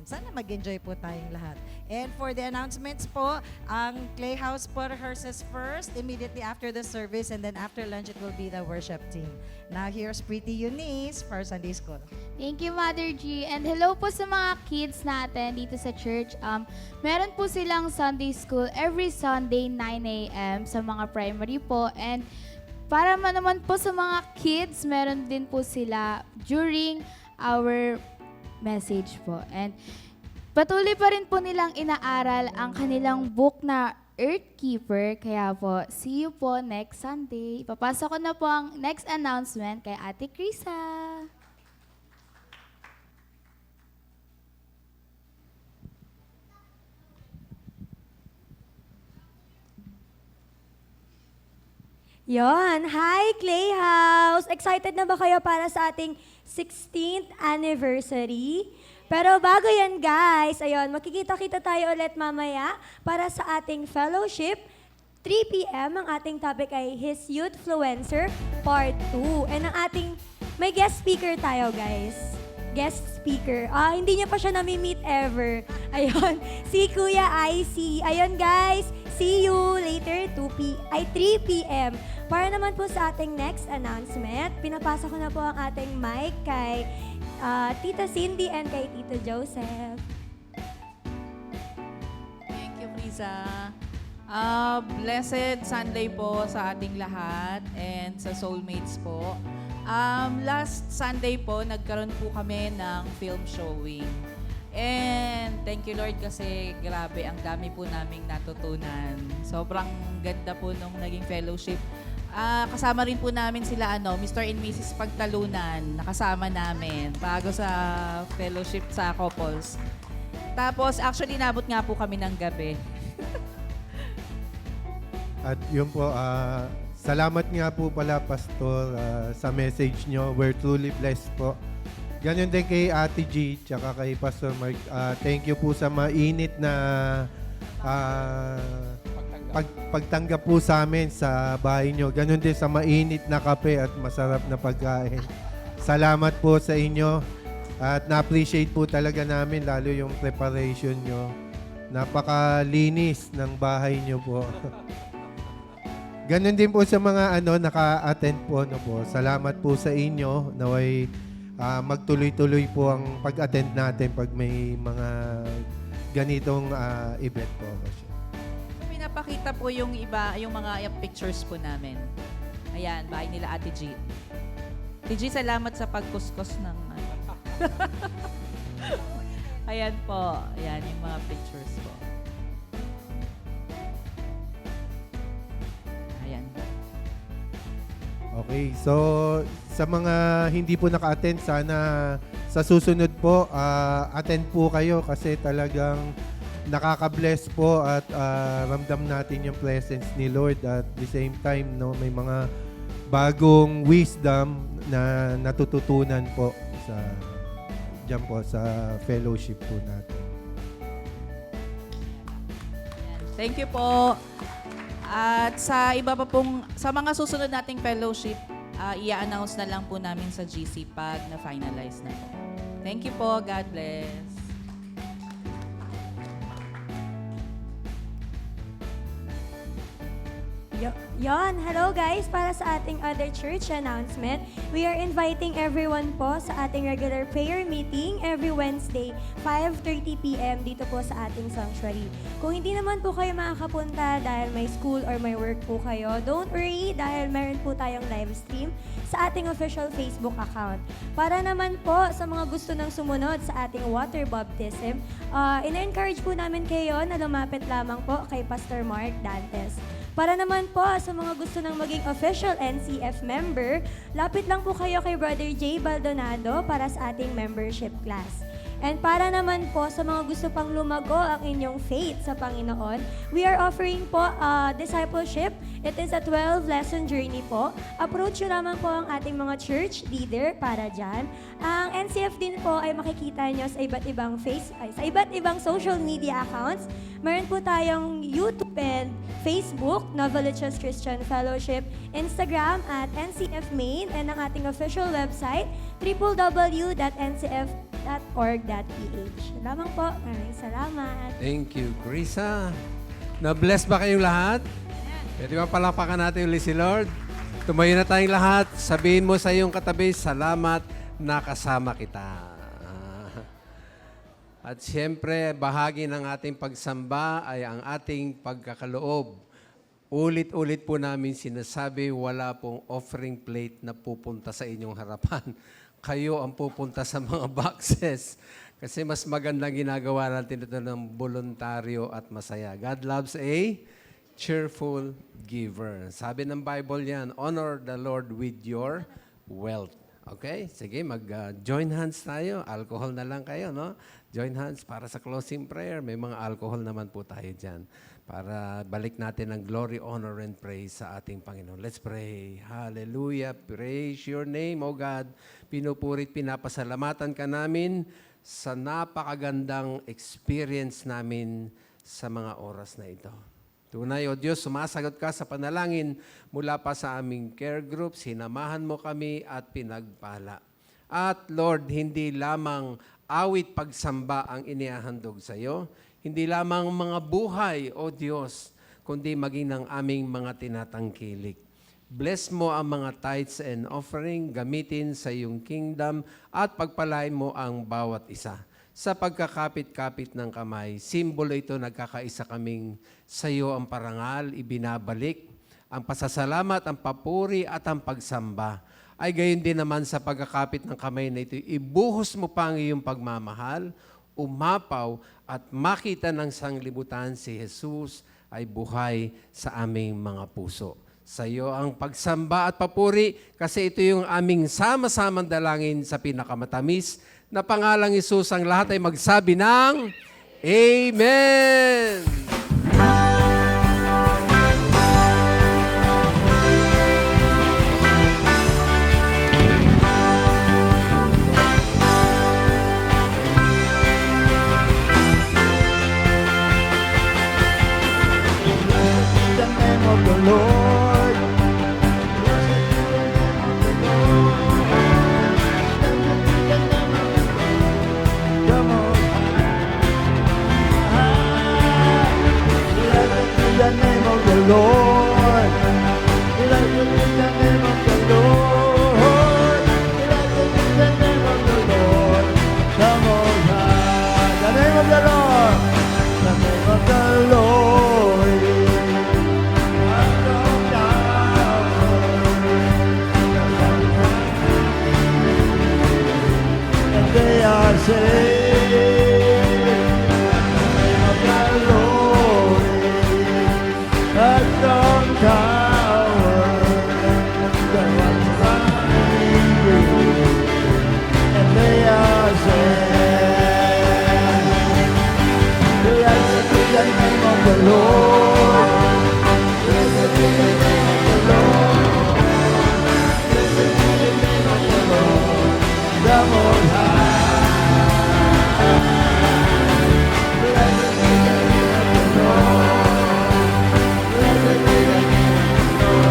Sana mag-enjoy po tayong lahat. And for the announcements po, ang Clay House po rehearses first, immediately after the service, and then after lunch, it will be the worship team. Now, here's Pretty Eunice for Sunday School. Thank you, Mother G. And hello po sa mga kids natin dito sa church. Meron po silang Sunday School every Sunday, 9 a.m. sa mga primary po. And para naman po sa mga kids, meron din po sila during our message po. And patuloy pa rin po nilang inaaral ang kanilang book na Earthkeeper. Kaya po, see you po next Sunday. Ipapasa ko na po ang next announcement kay Ate Krisa. Yon, hi Clay House! Excited na ba kayo para sa ating 16th anniversary? Pero bago yan guys, ayun, makikita-kita tayo ulit mamaya para sa ating fellowship. 3 p.m. ang ating topic ay His Youthfluencer Part 2. And ang ating, may guest speaker tayo guys. Guest speaker. Hindi niya pa siya nami-meet ever. Ayun, si Kuya IC. Ayun guys, see you later 3 p.m. Para naman po sa ating next announcement, pinapasa ko na po ang ating mic kay Tita Cindy and kay Tito Joseph. Thank you, Krisa. Blessed Sunday po sa ating lahat and sa soulmates po. Last Sunday po, nagkaroon po kami ng film showing. And thank you Lord kasi grabe, ang dami po naming natutunan. Sobrang ganda po nung naging fellowship. Kasama rin po namin sila Mr. and Mrs. Pagtalunan, nakasama namin bago sa fellowship sa couples. Tapos actually nabot nga po kami ng gabi. At yun po, salamat nga po pala, Pastor, sa message nyo. We're truly blessed po. Ganyan din kay Ate G, tsaka kay Pastor Mark. Thank you po sa mainit na pagtanggap po sa amin sa bahay nyo. Ganun din sa mainit na kape at masarap na pagkain. Salamat po sa inyo. At na-appreciate po talaga namin lalo yung preparation nyo. Napakalinis ng bahay nyo po. Ganun din po sa mga naka-attend po. Salamat po sa inyo. Naway magtuloy-tuloy po ang pag-attend natin pag may mga ganitong event po. pinapakita po yung iba, yung mga yung pictures po namin. Ayan, bahay nila Ate G. Ate G, salamat sa pagkuskus ng... Ayan po. Ayan yung mga pictures po. Ayan. Okay, so sa mga hindi po naka-attend, sana sa susunod po, attend po kayo kasi talagang nakaka-bless po at ramdam natin yung presence ni Lord at the same time, no, may mga bagong wisdom na natututunan po sa diyan po sa fellowship po natin. Thank you po. At sa iba pa pong, sa mga susunod nating fellowship, i-announce na lang po namin sa GC pag na-finalize na po. Thank you po. God bless. Yon, hello guys! Para sa ating other church announcement, we are inviting everyone po sa ating regular prayer meeting every Wednesday, 5:30 p.m. dito po sa ating sanctuary. Kung hindi naman po kayo makakapunta dahil may school or may work po kayo, don't worry dahil meron po tayong live stream sa ating official Facebook account. Para naman po sa mga gusto nang sumunod sa ating water baptism, ina-encourage po namin kayo na lumapit lamang po kay Pastor Mark Dantes. Para naman po sa mga gusto ng maging official NCF member, lapit lang po kayo kay Brother Jay Baldonado para sa ating membership class. And para naman po sa mga gusto pang lumago ang inyong faith sa Panginoon, we are offering po discipleship. It is a 12-lesson journey po. Approach nyo lamang po ang ating mga church leader para dyan. Ang NCF din po ay makikita nyo sa iba't ibang social media accounts. Meron po tayong YouTube and Facebook, Novaliches Christian Fellowship, Instagram at NCF Main, and ang ating official website, www.ncf.org.ph. Lamang po. Maraming salamat. Thank you, Krisa. Na-bless ba kayong lahat? Pwede ba palakpakan natin ulit si Lord? Tumayo na tayong lahat. Sabihin mo sa iyong katabi, salamat na kasama kita. At siyempre, bahagi ng ating pagsamba ay ang ating pagkakaloob. Ulit-ulit po namin sinasabi, wala pong offering plate na pupunta sa inyong harapan. Kayo ang pupunta sa mga boxes. Kasi mas magandang ginagawa natin ito ng voluntaryo at masaya. God loves a cheerful giver. Sabi ng Bible yan, honor the Lord with your wealth. Okay? Sige, mag-join hands tayo. Alcohol na lang kayo, no? Join hands para sa closing prayer. May mga alcohol naman po tayo dyan. Para balik natin ang glory, honor, and praise sa ating Panginoon. Let's pray. Hallelujah. Praise your name, O God. Pinupurit, pinapasalamatan ka namin sa napakagandang experience namin sa mga oras na ito. Tunay, O Diyos, sumasagot ka sa panalangin mula pa sa aming care group. Sinamahan mo kami at pinagpala. At Lord, hindi lamang awit pagsamba ang inihahandog sa iyo, hindi lamang mga buhay, O Diyos, kundi maging ng aming mga tinatangkilik. Bless mo ang mga tithes and offering, gamitin sa iyong kingdom at pagpalain mo ang bawat isa. Sa pagkakapit-kapit ng kamay, simbolo ito, nagkakaisa kaming sa iyo ang parangal, ibinabalik, ang pasasalamat, ang papuri at ang pagsamba. Ay gayon din naman sa pagkakapit ng kamay na ito, ibuhos mo pa ang iyong pagmamahal, umapaw at makita ng sanglibutan si Jesus ay buhay sa aming mga puso. Sa iyo ang pagsamba at papuri kasi ito yung aming sama-samang dalangin sa pinakamatamis na pangalang Hesus. Ang lahat ay magsabi ng Amen! tower that was running through, and they are saying, blessed be the name of the Lord. Blessed be the name of the Lord. Blessed be the name of the Lord, the Most High. Blessed be the name of the Lord. Blessed be the name of the Lord.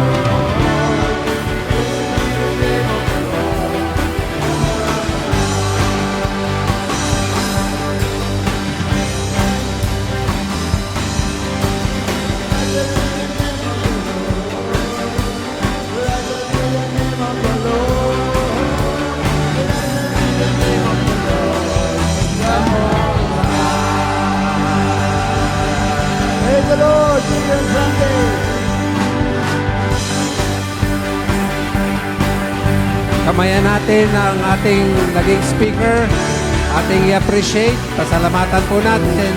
Blessed be the name of the Lord. Praise the Lord, see you on Sunday. Kamayan natin ang ating naging speaker, ating i-appreciate, pasalamatan po natin